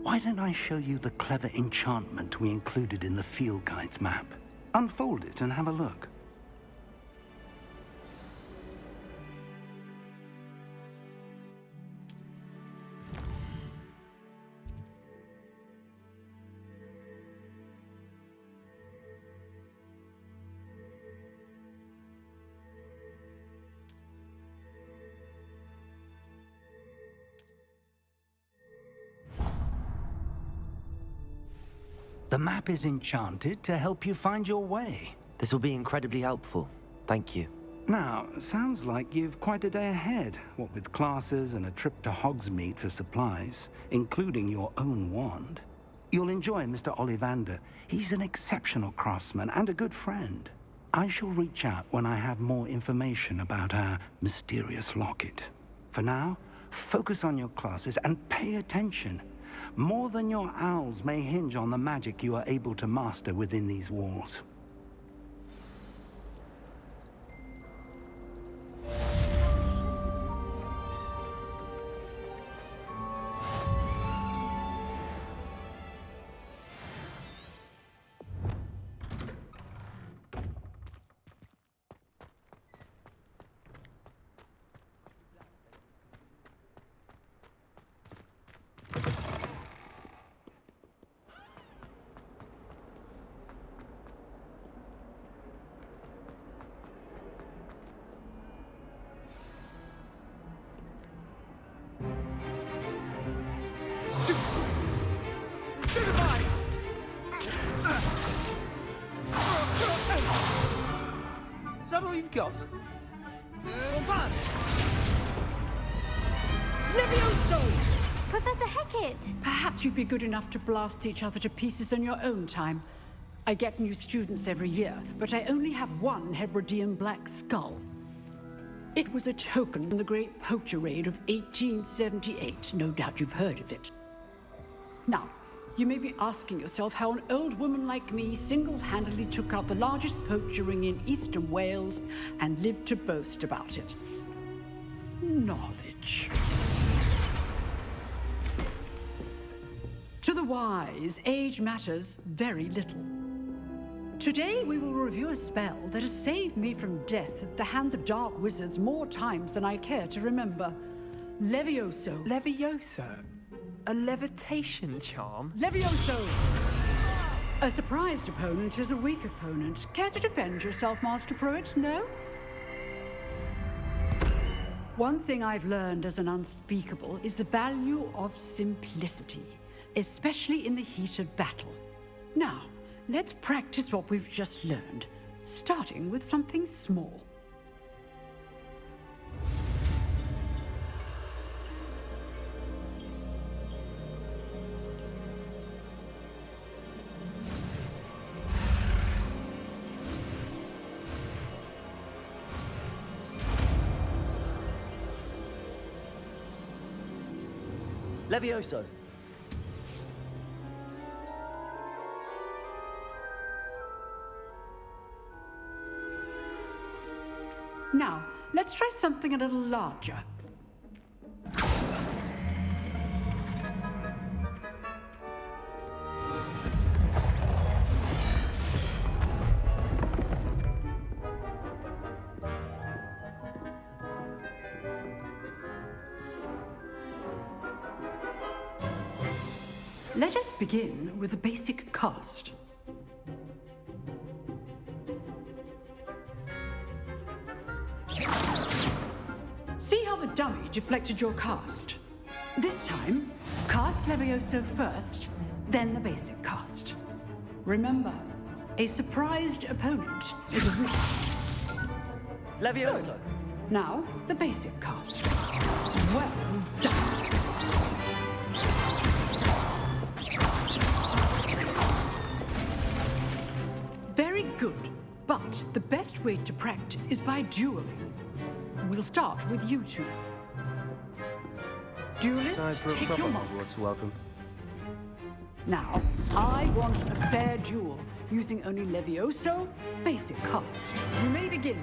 why don't I show you the clever enchantment we included in the field guide's map? Unfold it and have a look. The map is enchanted to help you find your way. This will be incredibly helpful. Thank you. Now, sounds like you've quite a day ahead, what with classes and a trip to Hogsmeade for supplies, including your own wand. You'll enjoy Mr. Ollivander. He's an exceptional craftsman and a good friend. I shall reach out when I have more information about our mysterious locket. For now, focus on your classes and pay attention. More than your owls may hinge on the magic you are able to master within these walls. Is that all you've got? Levioso! Professor Hecat! Perhaps you'd be good enough to blast each other to pieces in your own time. I get new students every year, but I only have one Hebridean black skull. It was a token from the Great Poacher Raid of 1878. No doubt you've heard of it. Now, you may be asking yourself how an old woman like me single-handedly took out the largest poacher ring in eastern Wales and lived to boast about it. Knowledge. To the wise, age matters very little. Today we will review a spell that has saved me from death at the hands of dark wizards more times than I care to remember. Levioso. Levioso? A levitation charm? Levioso! A surprised opponent is a weak opponent. Care to defend yourself, Master Pruitt? No? One thing I've learned as an unspeakable is the value of simplicity, especially in the heat of battle. Now, let's practice what we've just learned, starting with something small. Levioso! Now, let's try something a little larger. Let us begin with the basic cast. See how the dummy deflected your cast? This time, cast Levioso first, then the basic cast. Remember, a surprised opponent is a weak. Levioso! Good. Now, the basic cast. Well done. best way to practice is by dueling. We'll start with you two. Duelists, Time for a take proper your Hogwarts marks. welcome. Now, I want a fair duel, using only Levioso, basic cast. You may begin.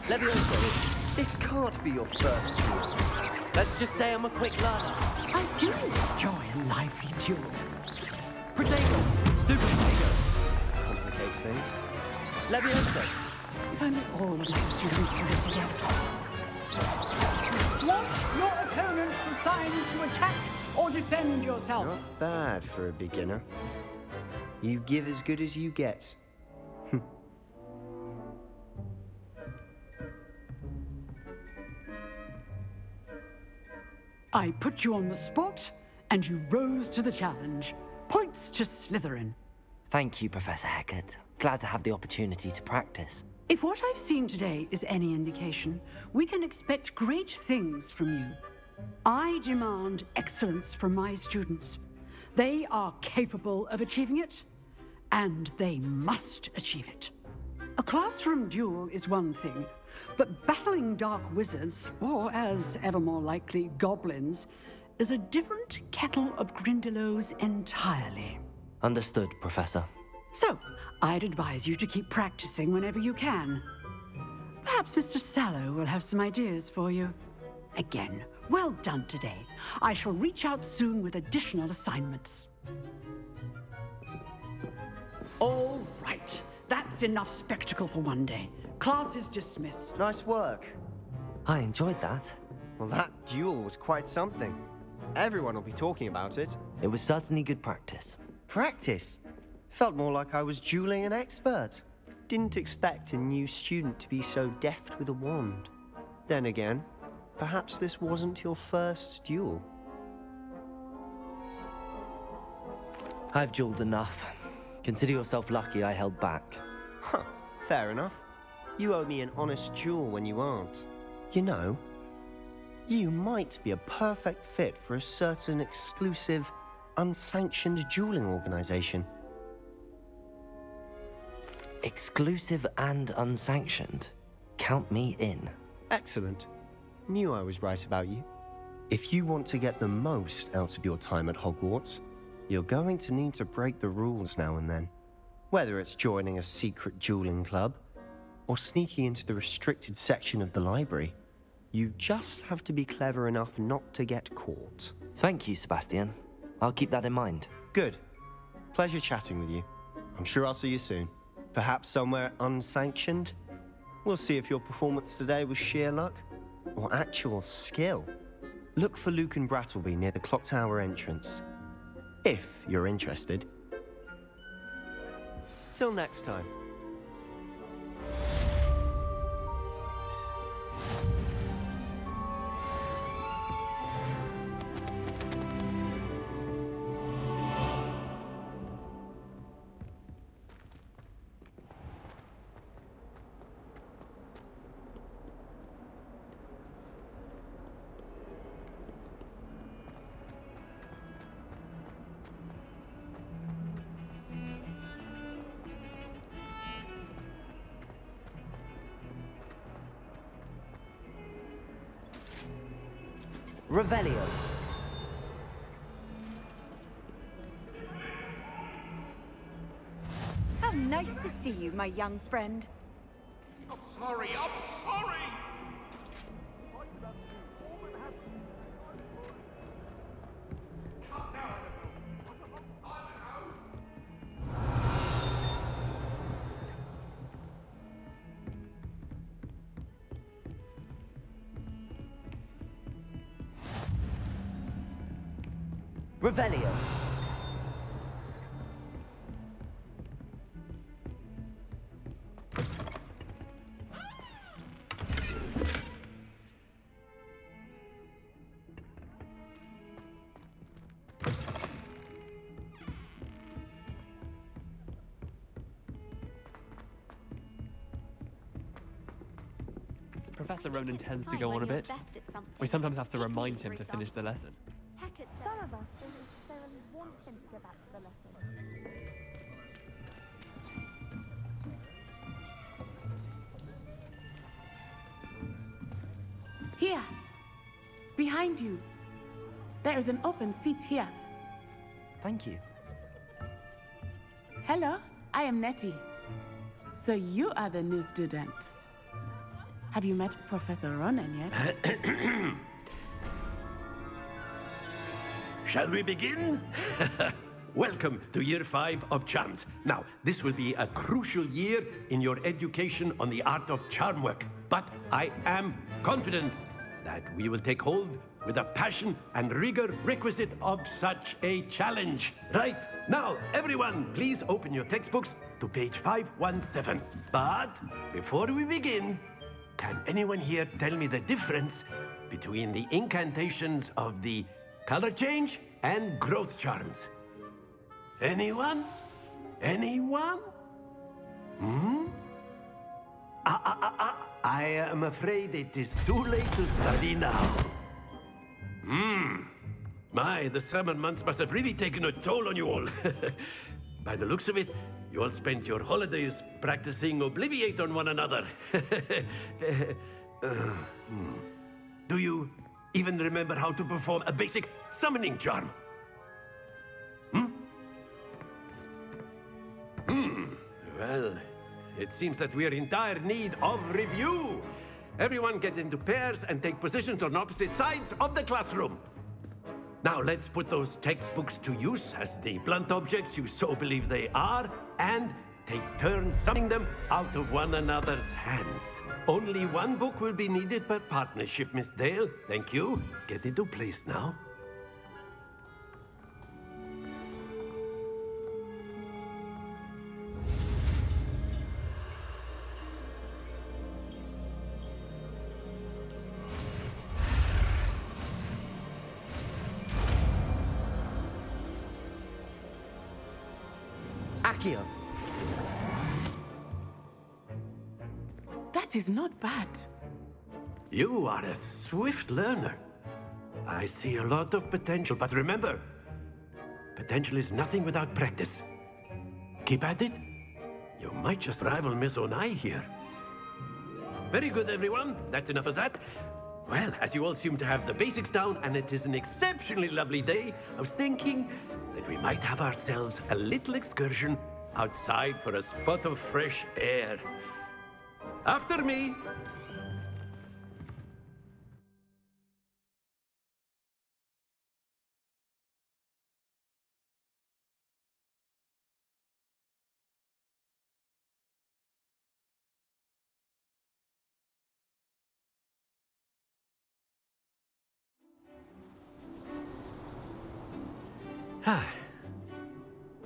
Levioso, this can't be your first duel. Let's just say I'm a quick learner. I do enjoy a lively duel. Protego! Stupid Protego! Complicates things. Levioso! If only all of my students do this again. Want your opponent the signs to attack or defend yourself? Not bad for a beginner. You give as good as you get. I put you on the spot, and you rose to the challenge. Points to Slytherin. Thank you, Professor Hecat. Glad to have the opportunity to practice. If what I've seen today is any indication, we can expect great things from you. I demand excellence from my students. They are capable of achieving it, and they must achieve it. A classroom duel is one thing, but battling dark wizards, or as ever more likely, goblins, is a different kettle of Grindylows entirely. Understood, Professor. So, I'd advise you to keep practicing whenever you can. Perhaps Mr. Sallow will have some ideas for you. Again, well done today. I shall reach out soon with additional assignments. All right. That's enough spectacle for one day. Class is dismissed. Nice work. I enjoyed that. Well, that duel was quite something. Everyone will be talking about it. It was certainly good practice. Practice? Felt more like I was dueling an expert. Didn't expect a new student to be so deft with a wand. Then again, perhaps this wasn't your first duel. I've dueled enough. Consider yourself lucky I held back. Huh, fair enough. You owe me an honest duel when you aren't. You know, you might be a perfect fit for a certain exclusive, unsanctioned dueling organization. Exclusive and unsanctioned? Count me in. Excellent. Knew I was right about you. If you want to get the most out of your time at Hogwarts, you're going to need to break the rules now and then. Whether it's joining a secret dueling club, or sneaking into the restricted section of the library, you just have to be clever enough not to get caught. Thank you, Sebastian. I'll keep that in mind. Good. Pleasure chatting with you. I'm sure I'll see you soon. Perhaps somewhere unsanctioned? We'll see if your performance today was sheer luck, or actual skill. Look for Luke and Brattleby near the clock tower entrance. If you're interested. Till next time. Revelio. How nice to see you, my young friend. I'm sorry, I'm sorry! Revelio. Professor Ronan tends to go on a bit. We sometimes have to remind him to finish the lesson. Some of us, there is one thing to go back to the lesson. Here. Behind you. There is an open seat here. Thank you. Hello, I am Nettie. So you are the new student. Have you met Professor Ronan yet? Shall we begin? Welcome to Year 5 of Charms. Now, this will be a crucial year in your education on the art of charm work. But I am confident that we will take hold with the passion and rigor requisite of such a challenge. Right, now, everyone, please open your textbooks to page 517. But before we begin, can anyone here tell me the difference between the incantations of the color change and growth charms? Anyone? Anyone? I am afraid it is too late to study now. My, the summer months must have really taken a toll on you all. By the looks of it, you all spent your holidays practicing Obliviate on one another. Do you even remember how to perform a basic summoning charm? Well, it seems that we are in dire need of review. Everyone get into pairs and take positions on opposite sides of the classroom. Now let's put those textbooks to use as the blunt objects you so believe they are, and take turns summoning them out of one another's hands. Only one book will be needed per partnership, Miss Dale. Thank you. Get into place now. Accio. That is not bad. You are a swift learner. I see a lot of potential, but remember, potential is nothing without practice. Keep at it. You might just rival Miss Onai here. Very good, everyone. That's enough of that. Well, as you all seem to have the basics down, and it is an exceptionally lovely day, I was thinking that we might have ourselves a little excursion outside for a spot of fresh air. After me.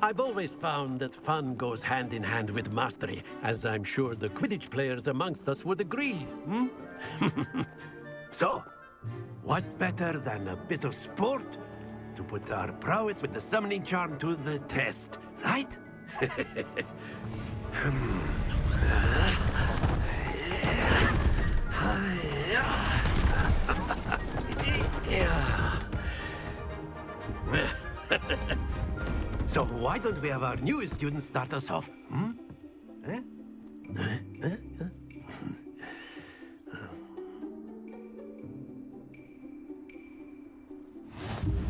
I've always found that fun goes hand in hand with mastery, as I'm sure the Quidditch players amongst us would agree. So, what better than a bit of sport to put our prowess with the summoning charm to the test, right? So why don't we have our newest student start us off?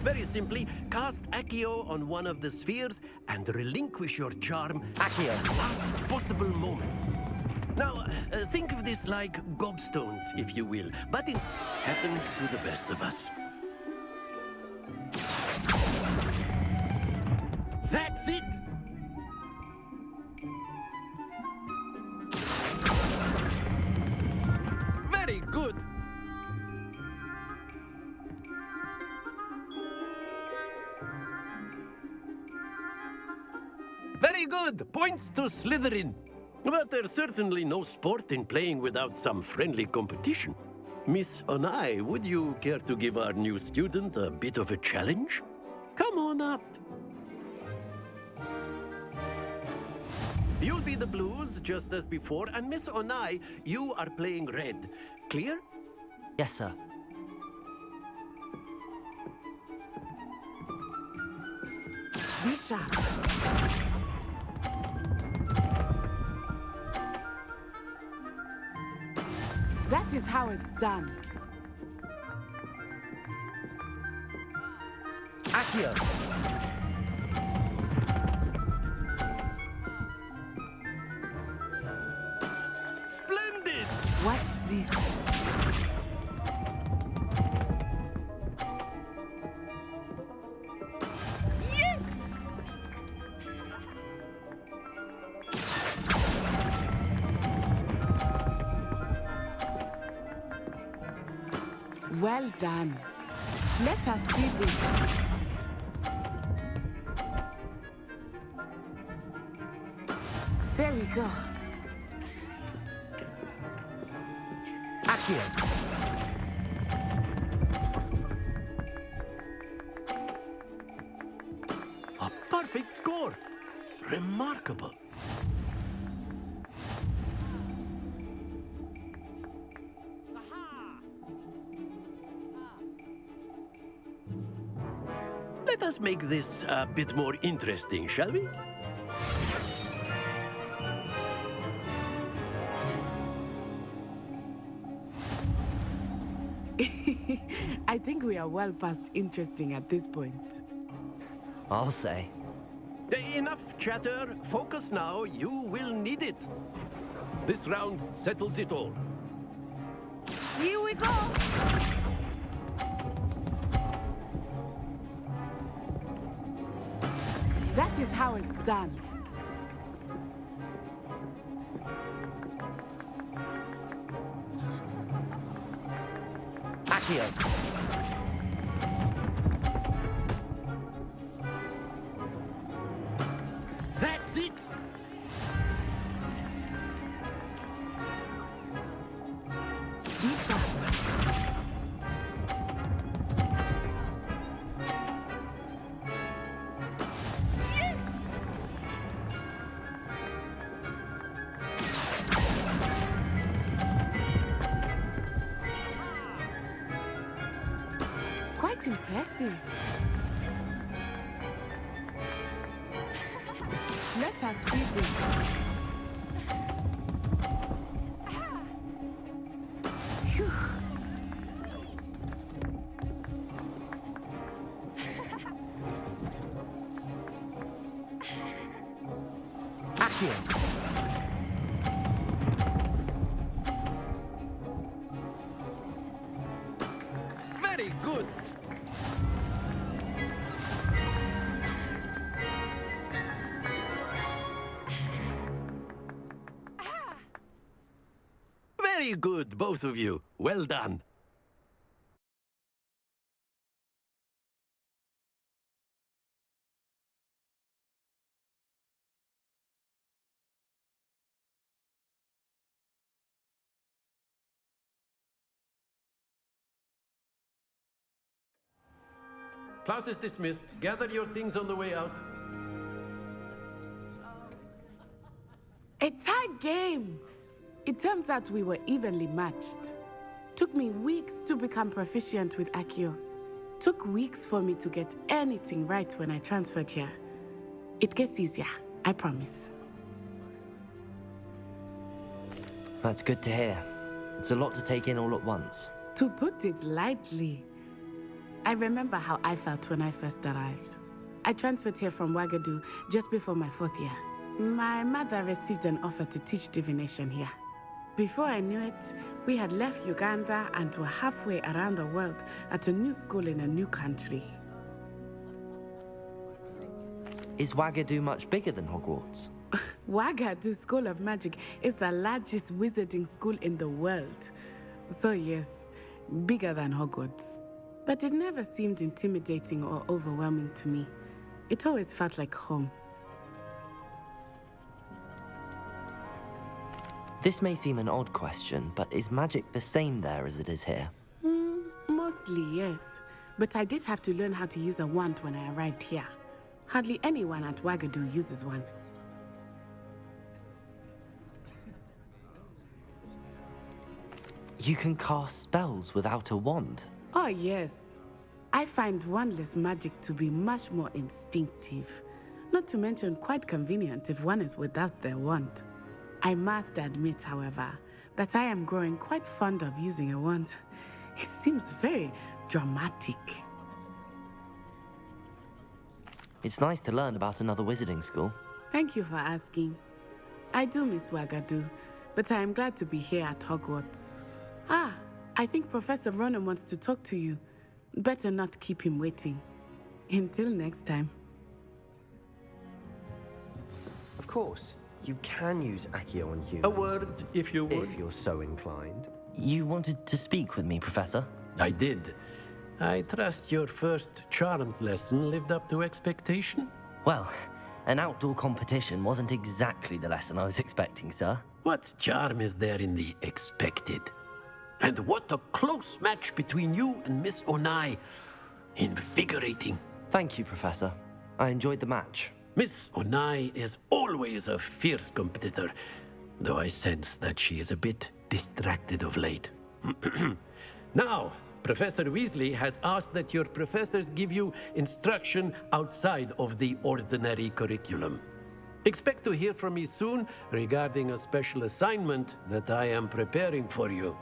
Very simply, cast Accio on one of the spheres and relinquish your charm Accio at the last possible moment. Now, think of this like gobstones, if you will, but it happens to the best of us. That's it! Very good! Very good! Points to Slytherin. But there's certainly no sport in playing without some friendly competition. Miss Onai, would you care to give our new student a bit of a challenge? Come on up. You'll be the blues, just as before, and Miss Onai, you are playing red. Clear? Yes, sir. Be sharp. That is how it's done. Accio! Splendid! Watch this. Yes! Well done. Let us see this. There we go. Accio! A perfect score! Remarkable. Let us make this a bit more interesting, shall we? I think we are well past interesting at this point. I'll say. Enough chatter. Focus now. You will need it. This round settles it all. Here we go! That is how it's done. Accio! That's it! Be sharp. Quite impressive. Let us see this. Phew. Accio! Very good. Very good, both of you. Well done. Class is dismissed. Gather your things on the way out. A tight game. It turns out we were evenly matched. Took me weeks to become proficient with Accio. Took weeks for me to get anything right when I transferred here. It gets easier, I promise. That's good to hear. It's a lot to take in all at once. To put it lightly, I remember how I felt when I first arrived. I transferred here from Wagadu just before my 4th year. My mother received an offer to teach divination here. Before I knew it, we had left Uganda and were halfway around the world at a new school in a new country. Is Wagadu much bigger than Hogwarts? Wagadu School of Magic is the largest wizarding school in the world. So yes, bigger than Hogwarts. But it never seemed intimidating or overwhelming to me. It always felt like home. This may seem an odd question, but is magic the same there as it is here? Mostly, yes. But I did have to learn how to use a wand when I arrived here. Hardly anyone at Wagadu uses one. You can cast spells without a wand? Oh, yes. I find wandless magic to be much more instinctive. Not to mention quite convenient if one is without their wand. I must admit, however, that I am growing quite fond of using a wand. It seems very dramatic. It's nice to learn about another wizarding school. Thank you for asking. I do miss Wagadu, but I am glad to be here at Hogwarts. Ah, I think Professor Ronan wants to talk to you. Better not keep him waiting. Until next time. Of course, you can use Accio on humans. A word, if you would. If you're so inclined. You wanted to speak with me, Professor? I did. I trust your first charms lesson lived up to expectation? Well, an outdoor competition wasn't exactly the lesson I was expecting, sir. What charm is there in the expected? And what a close match between you and Miss Onai. Invigorating. Thank you, Professor. I enjoyed the match. Miss Onai is always a fierce competitor, though I sense that she is a bit distracted of late. Now, Professor Weasley has asked that your professors give you instruction outside of the ordinary curriculum. Expect to hear from me soon regarding a special assignment that I am preparing for you.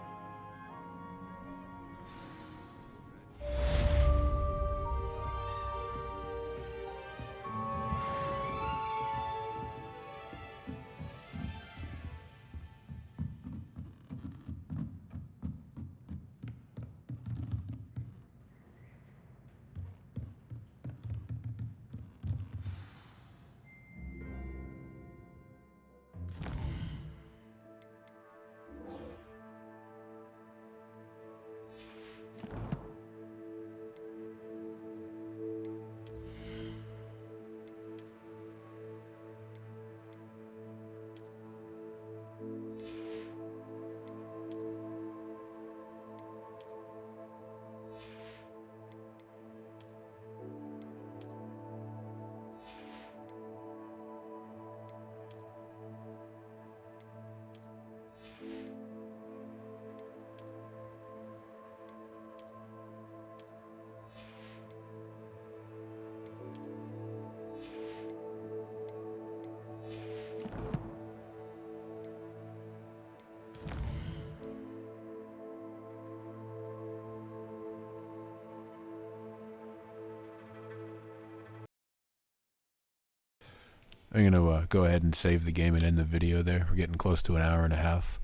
I'm going to go ahead and save the game and end the video there. We're getting close to an hour and a half.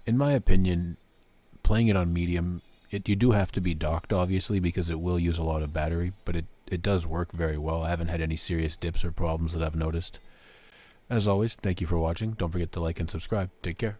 In my opinion, playing it on medium, you do have to be docked, obviously, because it will use a lot of battery, but it does work very well. I haven't had any serious dips or problems that I've noticed. As always, thank you for watching. Don't forget to like and subscribe. Take care.